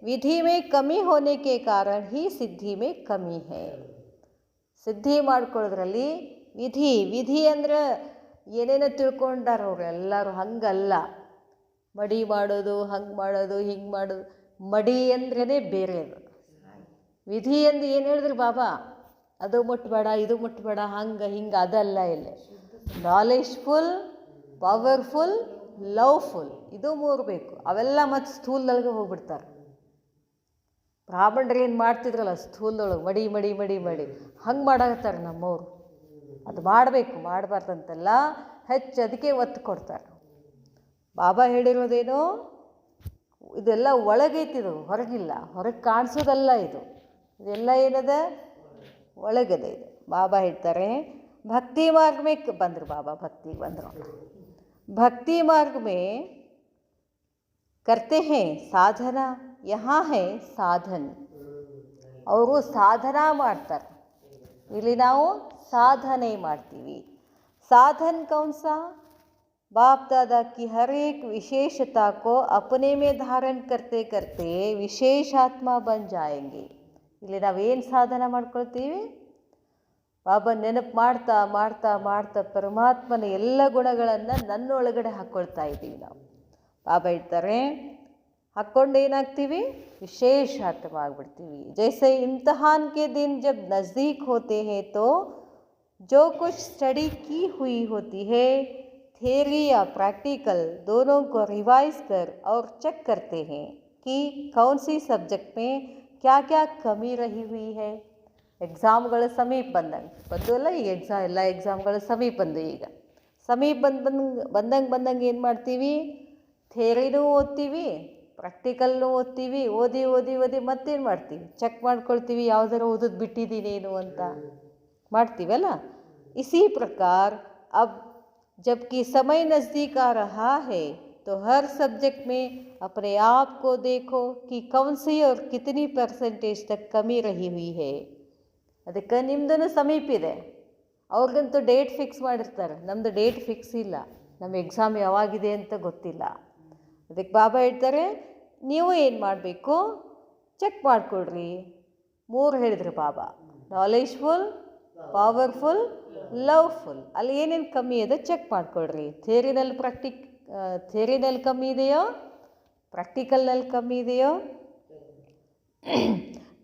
ವಿಧಿ ಮೇ ಕಮಿ ಹೋನೆ ಕೆ ಕಾರಣ ಹಿ ಸಿದ್ಧಿ ಮೇ ಕಮಿ ಹೈ. ಸಿದ್ಧಿ ಮಾಡ್ಕೊಳ್ಳೋದ್ರಲ್ಲಿ ವಿಧಿ ಅಂದ್ರೆ ಏನೇನೋ ತಿಳ್ಕೊಂಡಾರ ಅವರು ಎಲ್ಲರೂ. ಹಂಗಲ್ಲ, ಮಡಿ ಮಾಡೋದು, ಹಂಗೆ ಮಾಡೋದು, ಹಿಂಗೆ ಮಾಡೋದು. ಮಡಿ ಅಂದ್ರೇ ಬೇರೆ. ವಿಧಿ ಅಂದ್ರೆ ಏನು ಹೇಳಿದ್ರು ಬಾಬಾ? ಅದು ಮುಟ್ಬೇಡ, ಇದು ಮುಟ್ಬೇಡ, ಹಂಗೆ ಹಿಂಗೆ ಅದಲ್ಲ. ಇಲ್ಲ, ನಾಲೆಜ್ಫುಲ್, ಪವರ್ಫುಲ್, ಲವ್ಫುಲ್, ಇದು 3 ಬೇಕು. ಅವೆಲ್ಲ ಮತ್ತು ಸ್ಥೂಲದೊಳಗೆ ಹೋಗ್ಬಿಡ್ತಾರೆ. ಬ್ರಾಹ್ಮಣರು ಏನು ಮಾಡ್ತಿದ್ರಲ್ಲ ಸ್ಥೂಲದೊಳಗೆ ಮಡಿ ಮಡಿ ಮಡಿ ಮಡಿ ಹಂಗೆ ಮಾಡಾಕತ್ತಾರೆ ನಮ್ಮವರು. ಅದು ಮಾಡಬೇಕು, ಮಾಡಬಾರ್ದಂತೆಲ್ಲ ಹೆಚ್ಚು ಅದಕ್ಕೆ ಒತ್ತು ಕೊಡ್ತಾರೆ. ಬಾಬಾ ಹೇಳಿರೋದೇನು? ಇದೆಲ್ಲ ಒಳಗೈತಿದು, ಹೊರಗಿಲ್ಲ. ಹೊರಗೆ ಕಾಣಿಸೋದಲ್ಲ ಇದು. ಇದೆಲ್ಲ ಏನದ? ಒಳಗದೆ ಇದು. ಬಾಬಾ ಹೇಳ್ತಾರೆ, ಭಕ್ತಿ ಮಾರ್ಗ ಮೇ ಬಂದರು. ಬಾಬಾ ಭಕ್ತಿಗೆ ಬಂದರು. ಭಕ್ತಿ ಮಾರ್ಗ ಮೇ करते हैं ಸಾಧನ, यहाँ है ಸಾಧನ್. ಅವರು ಸಾಧನಾ ಮಾಡ್ತಾರೆ, ಇಲ್ಲಿ ನಾವು ಸಾಧನೆ ಮಾಡ್ತೀವಿ. ಸಾಧನ್ कौन सा? बाप दादा की हर एक विशेषता को अपने में धारण करते करते विशेष आत्मा बन जाएंगे. ಇಲ್ಲಿ ನಾವೇನು ಸಾಧನ ಮಾಡ್ಕೊಳ್ತೀವಿ? ಬಾಬಾ ನೆನಪು ಮಾಡ್ತಾ ಮಾಡ್ತಾ ಮಾಡ್ತಾ ಪರಮಾತ್ಮನ ಎಲ್ಲ ಗುಣಗಳನ್ನು ನನ್ನೊಳಗಡೆ ಹಾಕ್ಕೊಳ್ತಾ ಇದ್ದೀವಿ ನಾವು. ಬಾಬಾ ಹೇಳ್ತಾರೆ, ಹಾಕ್ಕೊಂಡು ಏನಾಗ್ತೀವಿ? ವಿಶೇಷ ಆತ್ಮ ಆಗ್ಬಿಡ್ತೀವಿ. जैसे इम्तिहान के दिन जब नज़दीक होते हैं तो जो कुछ स्टडी की हुई होती है, थ्योरी या प्रैक्टिकल, दोनों को रिवाइज कर और चेक करते हैं कि कौन सी सब्जेक्ट में क्या क्या कमी रही हुई है. ಎಕ್ಸಾಮ್ಗಳು ಸಮೀಪ ಬಂದು ಅಲ್ಲ, ಈಗ ಎಲ್ಲ ಎಕ್ಸಾಮ್ಗಳು ಸಮೀಪ ಬಂದು. ಈಗ ಸಮೀಪ ಬಂದಂಗೆ ಏನು ಮಾಡ್ತೀವಿ? ಥಿಯರಿನೂ ಓದ್ತೀವಿ, ಪ್ರಾಕ್ಟಿಕಲ್ನೂ ಓದ್ತೀವಿ. ಓದಿ ಓದಿ ಓದಿ ಮತ್ತೇನು ಮಾಡ್ತೀವಿ? ಚೆಕ್ ಮಾಡ್ಕೊಳ್ತೀವಿ, ಯಾವುದಾರು ಓದೋದು ಬಿಟ್ಟಿದ್ದೀನೇನು ಅಂತ ಮಾಡ್ತೀವಲ್ಲ. इसी प्रकार अब जबकि समय नज़दीक आ रहा है तो हर सब्जेक्ट में अपने आप को देखो कि कौन सी और कितनी परसेंटेज तक कमी रही हुई है. ಅದಕ್ಕೆ ನಿಮ್ಮದೂ ಸಮೀಪ ಇದೆ. ಅವ್ರಿಗಂತೂ ಡೇಟ್ ಫಿಕ್ಸ್ ಮಾಡಿರ್ತಾರೆ, ನಮ್ಮದು ಡೇಟ್ ಫಿಕ್ಸ್ ಇಲ್ಲ, ನಮ್ಮ ಎಕ್ಸಾಮ್ ಯಾವಾಗಿದೆ ಅಂತ ಗೊತ್ತಿಲ್ಲ. ಅದಕ್ಕೆ ಬಾಬಾ ಹೇಳ್ತಾರೆ, ನೀವು ಏನು ಮಾಡಬೇಕು, ಚೆಕ್ ಮಾಡಿಕೊಡ್ರಿ. 3 ಹೇಳಿದ್ರು ಬಾಬಾ, ನಾಲೆಜ್ಫುಲ್, ಪವರ್ಫುಲ್, ಲವ್ಫುಲ್. ಅಲ್ಲಿ ಏನೇನು ಕಮ್ಮಿ ಇದೆ ಚೆಕ್ ಮಾಡಿಕೊಡ್ರಿ. ಥಿಯರಿನಲ್ಲಿ ಕಮ್ಮಿ ಇದೆಯೋ, प्रैक्टिकल कमी ಇದೆಯೋ?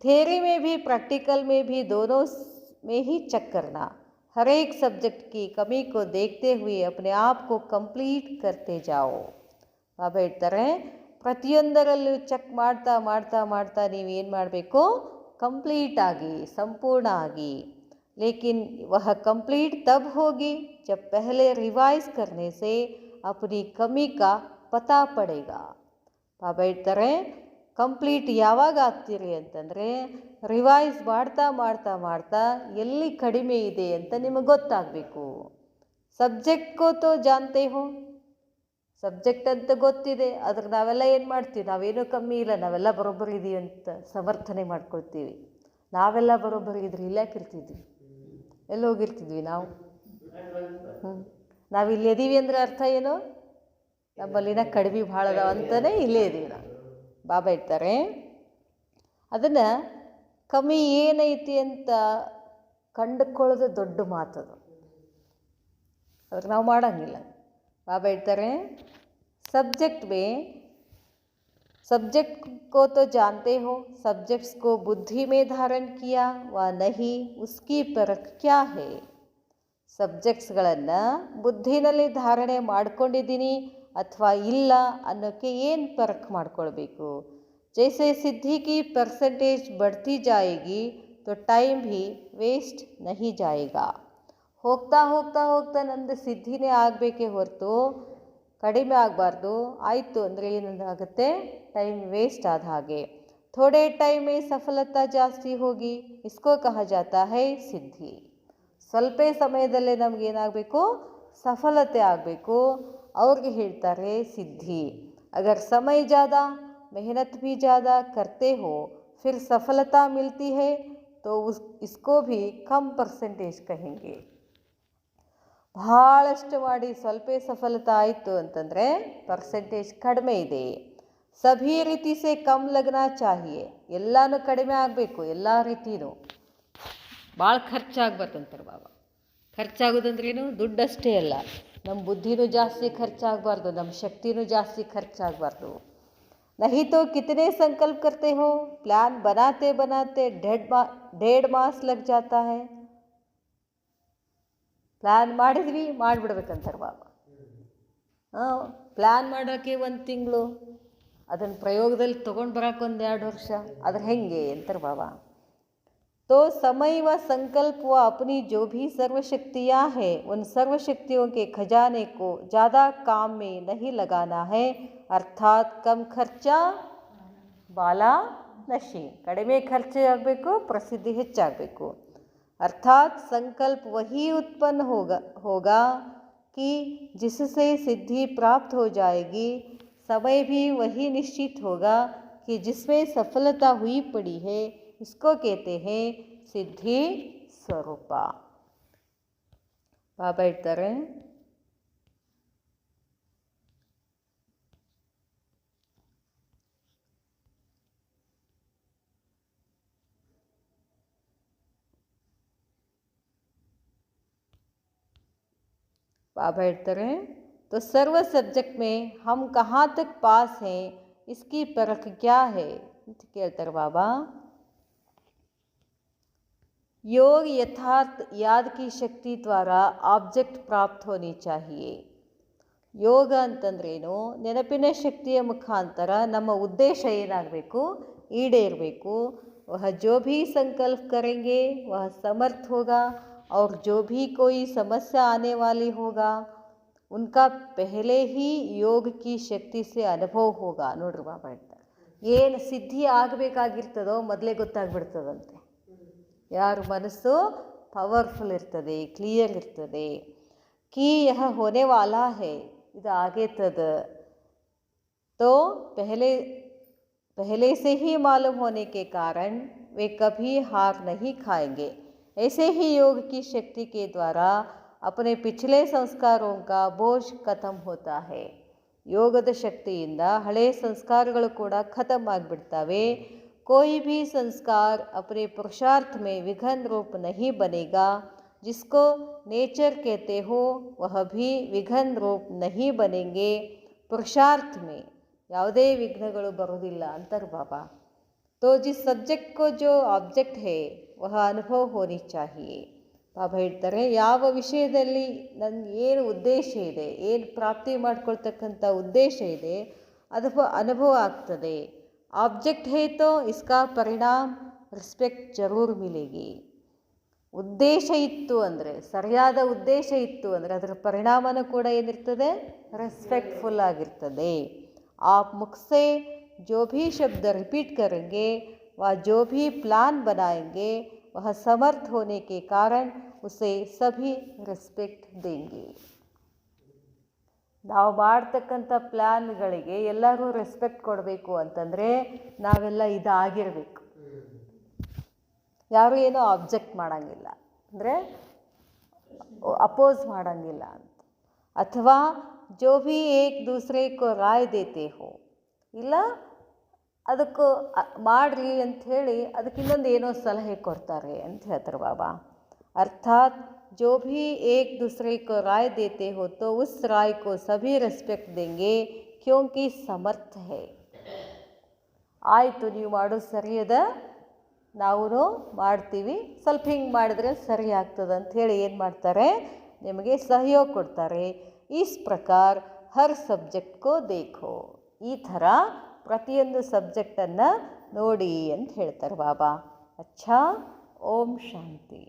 थियरी में भी प्रैक्टिकल में भी दोनों में ही चेक करना. हर एक सब्जेक्ट की कमी को देखते हुए अपने आप को कंप्लीट करते जाओ. ಬಾಬಾ ಹೇಳ್ತಾರೆ, ಪ್ರತಿಯೊಂದರಲ್ಲೂ ಚೆಕ್ ಮಾಡ್ತಾ ಮಾಡ್ತಾ ಮಾಡ್ತಾ ನೀವು ಏನು ಮಾಡಬೇಕು, कंप्लीट आगी, संपूर्ण आगी. लेकिन वह कंप्लीट तब होगी जब पहले रिवाइज करने से अपनी कमी का पता पड़ेगा. ಬಾಬಾ ಹೇಳ್ತಾರೆ, ಕಂಪ್ಲೀಟ್ ಯಾವಾಗ ಆಗ್ತೀರಿ ಅಂತಂದರೆ ರಿವೈಸ್ ಮಾಡ್ತಾ ಮಾಡ್ತಾ ಮಾಡ್ತಾ ಎಲ್ಲಿ ಕಡಿಮೆ ಇದೆ ಅಂತ ನಿಮಗೆ ಗೊತ್ತಾಗಬೇಕು. ಸಬ್ಜೆಕ್ಟ್ ಕೋ ತೋ ಜಾನ್ತೆ ಹೋ, ಸಬ್ಜೆಕ್ಟ್ ಅಂತ ಗೊತ್ತಿದೆ, ಅದ್ರ ನಾವೆಲ್ಲ ಏನು ಮಾಡ್ತೀವಿ, ನಾವೇನೂ ಕಮ್ಮಿ ಇಲ್ಲ, ನಾವೆಲ್ಲ ಬರೋಬ್ಬರಿ ಇದೀವಿ ಅಂತ ಸಮರ್ಥನೆ ಮಾಡ್ಕೊಳ್ತೀವಿ. ನಾವೆಲ್ಲ ಬರೋಬ್ಬರಿ ಇದ್ರೆ ಇಲ್ಲಾಕೆ ಇರ್ತಿದ್ವಿ, ಎಲ್ಲಿ ಹೋಗಿರ್ತಿದ್ವಿ ನಾವು? ನಾವು ಇಲ್ಲಿ ಇದೀವಿ ಅಂದರೆ ಅರ್ಥ ಏನು, ನಮ್ಮಲ್ಲಿನ ಕಡಿಮೆ ಭಾಳ ಅದಾವ ಅಂತಲೇ ಇಲ್ಲೇ ಇದೀವಿ ನಾವು. ಬಾಬಾ ಹೇಳ್ತಾರೆ, ಅದನ್ನು ಕಮ್ಮಿ ಏನೈತಿ ಅಂತ ಕಂಡುಕೊಳ್ಳೋದು ದೊಡ್ಡ ಮಾತದು, ಅದಕ್ಕೆ ನಾವು ಮಾಡೋಂಗಿಲ್ಲ. ಬಾಬಾ ಹೇಳ್ತಾರೆ, सब्जेक्ट को तो जानते हो, सब्जेक्ट्स को बुद्धि में धारण किया व नहीं उसकी परख क्या है. ಸಬ್ಜೆಕ್ಟ್ಸ್ಗಳನ್ನು ಬುದ್ಧಿನಲ್ಲಿ ಧಾರಣೆ ಮಾಡ್ಕೊಂಡಿದ್ದೀನಿ ಅಥವಾ ಇಲ್ಲ ಅನ್ನೋಕ್ಕೆ ಏನು ಪರಖ್ ಮಾಡ್ಕೊಳ್ಬೇಕು. जैसे सिद्धि की परसेंटेज बढ़ती जाएगी तो टाइम भी ವೇಸ್ಟ್ नहीं जाएगा. ಹೋಗ್ತಾ ಹೋಗ್ತಾ ಹೋಗ್ತಾ ನಂದು ಸಿದ್ಧಿನೇ ಆಗಬೇಕೇ ಹೊರತು ಕಡಿಮೆ ಆಗಬಾರ್ದು. ಆಯಿತು ಅಂದರೆ ಏನಾಗುತ್ತೆ, ಟೈಮ್ ವೇಸ್ಟ್ ಆದ ಹಾಗೆ. ಥೋಡೆ ಟೈಮ್ ಮೇ ಸಫಲತಾ ಜಾಸ್ತಿ ಹೋಗಿ, ಇಸ್ಕೋ ಕಹಾ ಜಾತಾ ಹೈ ಸಿದ್ಧಿ. ಸ್ವಲ್ಪ ಸಮಯದಲ್ಲೇ ನಮಗೇನಾಗಬೇಕು, ಸಫಲತೆ ಆಗಬೇಕು, ಅವ್ರಿಗೆ ಹೇಳ್ತಾರೆ ಸಿದ್ಧಿ. ಅಗರ್ ಸಮಯ ज़्यादा मेहनत भी ज़्यादा करते हो फिर सफलता मिलती है तो इसको भी कम परसेंटेज कहेंगे. ಭಾಳಷ್ಟು ಮಾಡಿ ಸ್ವಲ್ಪ ಸಫಲತೆ ಆಯಿತು ಅಂತಂದರೆ ಪರ್ಸೆಂಟೇಜ್ ಕಡಿಮೆ ಇದೆ. ಸಭಿ ರೀತಿ ಸೆ ಕಮ್ ಲಗ್ನಾ ಚಾಹಿಯೆ, ಎಲ್ಲನೂ ಕಡಿಮೆ ಆಗಬೇಕು, ಎಲ್ಲ ರೀತಿಯೂ. ಭಾಳ ಖರ್ಚಾಗ್ಬಾರ್ದಂತಾರೆ ಬಾಬಾ. ಖರ್ಚಾಗೋದಂದ್ರೇನು, ದುಡ್ಡಷ್ಟೇ ಅಲ್ಲ, ನಮ್ಮ ಬುದ್ಧಿನೂ ಜಾಸ್ತಿ ಖರ್ಚಾಗಬಾರ್ದು, ನಮ್ಮ ಶಕ್ತಿನೂ ಜಾಸ್ತಿ ಖರ್ಚಾಗಬಾರ್ದು. नहीं तो कितने संकल्प करते हो, प्लान बनाते बनाते 1.5 मास लग जाता है. ಪ್ಲ್ಯಾನ್ ಮಾಡಿದ್ವಿ ಮಾಡಿಬಿಡ್ಬೇಕಂತಾರೆ ಬಾಬಾ. ಪ್ಲ್ಯಾನ್ ಮಾಡೋಕ್ಕೆ 1 ತಿಂಗಳು, ಅದನ್ನು ಪ್ರಯೋಗದಲ್ಲಿ ತೊಗೊಂಡು ಬರೋಕೆ 1-2 ವರ್ಷ, ಅದ್ರ ಹೆಂಗೆ ಅಂತಾರೆ ಬಾಬಾ. तो समय व संकल्प व अपनी जो भी सर्वशक्तियाँ हैं उन सर्वशक्तियों के खजाने को ज़्यादा काम में नहीं लगाना है. अर्थात कम खर्चा ಬಾಲಾ ನಶಿ, ಕಡಿಮೆ ಖರ್ಚು ಆಗಬೇಕು, ಪ್ರಸಿದ್ಧಿ ಹೆಚ್ಚಾಗಬೇಕು. अर्थात संकल्प वही उत्पन्न होगा कि जिससे सिद्धि प्राप्त हो जाएगी. समय भी वही निश्चित होगा कि जिसमें सफलता हुई पड़ी है, इसको कहते हैं ಸಿದ್ಧಿ ಸ್ವರೂಪ. ಬಾಬಾ ಹೇಳ್ತಾರೆ, तो सर्व सब्जेक्ट में हम कहाँ तक पास हैं इसकी परख क्या है ಅಂತ ಕೇಳ್ತಾರೆ ಬಾಬಾ. योग यथार्थ याद की शक्ति द्वारा ऑब्जेक्ट प्राप्त होनी चाहिए. ಯೋಗ ಅಂತಂದ್ರೇನು, ನೆನಪಿನ ಶಕ್ತಿಯ ಮುಖಾಂತರ ನಮ್ಮ ಉದ್ದೇಶ ಏನಾಗಬೇಕು, ಈಡೇರಬೇಕು. वह जो भी संकल्प करेंगे वह समर्थ होगा और जो भी कोई समस्या आने वाली होगा उनका पहले ही योग की शक्ति से अनुभव होगा. ನೋಡ್ರಿ ಬಾಬಾ ಹೇಳ್ತಾರೆ, ಏನು ಸಿದ್ಧಿ ಆಗಬೇಕಾಗಿರ್ತದೋ ಮೊದಲೇ ಗೊತ್ತಾಗ್ಬಿಡ್ತದಂತೆ. ಯಾರ ಮನಸ್ಸು ಪವರ್ಫುಲ್ ಇರ್ತದೆ, ಕ್ಲಿಯರ್ ಇರ್ತದೆ, कि यह होने वाला है, ಇದು ಆಗೇತದ, तो पहले से ही मालूम होने के कारण वे कभी हार नहीं खाएंगे. ऐसे ही योग की शक्ति के द्वारा अपने पिछले संस्कारों का बोझ खत्म होता है. ಯೋಗದ ಶಕ್ತಿಯಿಂದ ಹಳೆಯ ಸಂಸ್ಕಾರಗಳು ಕೂಡ ಖತಮ್ ಆಗಿಬಿಡ್ತವೆ. कोई भी संस्कार अपने पुरुषार्थ में विघन रूप नहीं बनेगा. जिसको नेचर कहते हो वह भी विघन रूप नहीं बनेंगे. पुरुषार्थ में ಯಾವುದೇ ವಿಘ್ನಗಳು ಬರೋದಿಲ್ಲ ಅಂತಾರೆ ಬಾಬಾ. तो जिस सब्जेक्ट को जो ऑब्जेक्ट है वह अनुभव होनी चाहिए. ಬಾಬಾ ಹೇಳ್ತಾರೆ, ಯಾವ ವಿಷಯದಲ್ಲಿ ನನ್ನ ಏನು ಉದ್ದೇಶ ಇದೆ, ಏನು ಪ್ರಾಪ್ತಿ ಮಾಡ್ಕೊಳ್ತಕ್ಕಂಥ ಉದ್ದೇಶ ಇದೆ, ಅದು ಅನುಭವ ಆಗ್ತದೆ. ಆಬ್ಜೆಕ್ಟ್ ಹೇ ತೋ ಇಸ್ಕಾ ಪರಿಣಾಮ ರೆಸ್ಪೆಕ್ಟ್ ಜರೂರ್ ಮಿಲೇಗಿ. ಉದ್ದೇಶ ಇತ್ತು ಅಂದರೆ, ಸರಿಯಾದ ಉದ್ದೇಶ ಇತ್ತು ಅಂದರೆ ಅದರ ಪರಿಣಾಮನೂ ಕೂಡ ಏನಿರ್ತದೆ, ರೆಸ್ಪೆಕ್ಟ್ಫುಲ್ ಆಗಿರ್ತದೆ. आप मुख से जो भी शब्द रिपीट करेंगे व जो भी प्लान बनाएंगे वह समर्थ होने के कारण उसे सभी ರೆಸ್ಪೆಕ್ಟ್ देंगे. ನಾವು ಮಾಡ್ತಕ್ಕಂಥ ಪ್ಲ್ಯಾನ್ಗಳಿಗೆ ಎಲ್ಲರೂ ರೆಸ್ಪೆಕ್ಟ್ ಕೊಡಬೇಕು ಅಂತಂದರೆ ನಾವೆಲ್ಲ ಇದಾಗಿರಬೇಕು. ಯಾರು ಏನೋ ಆಬ್ಜೆಕ್ಟ್ ಮಾಡೋಂಗಿಲ್ಲ, ಅಂದರೆ ಅಪೋಸ್ ಮಾಡೋಂಗಿಲ್ಲ ಅಂತ. ಅಥವಾ जो भी एक दूसरे को राय देते हो, ಇಲ್ಲ ಅದಕ್ಕೂ ಮಾಡ್ರಿ ಅಂಥೇಳಿ ಅದಕ್ಕೆ ಇನ್ನೊಂದು ಏನೋ ಸಲಹೆ ಕೊಡ್ತಾರೆ ಅಂತ ಹೇಳ್ತಾರೆ ಬಾಬಾ. ಅರ್ಥಾತ್ जो भी एक दूसरे को राय देते हो तो उस राय को सभी रेस्पेक्ट देंगे क्योंकि समर्थ है. ಆಯಿತು, ನೀವು ಮಾಡೋದು ಸರಿ ಅದ, ನಾವು ಮಾಡ್ತೀವಿ, ಸ್ವಲ್ಪ ಹಿಂಗೆ ಮಾಡಿದ್ರೆ ಸರಿ ಆಗ್ತದೆ ಅಂಥೇಳಿ ಏನು ಮಾಡ್ತಾರೆ, ನಿಮಗೆ ಸಹಯೋಗ ಕೊಡ್ತಾರೆ. ಇಸ್ ಪ್ರಕಾರ ಹರ್ ಸಬ್ಜೆಕ್ಟ್ ಕೋ ದೇಖೋ, ಈ ಥರ ಪ್ರತಿಯೊಂದು ಸಬ್ಜೆಕ್ಟನ್ನು ನೋಡಿ ಅಂತ ಹೇಳ್ತಾರೆ ಬಾಬಾ. ಅಚ್ಚಾ, ಓಂ ಶಾಂತಿ.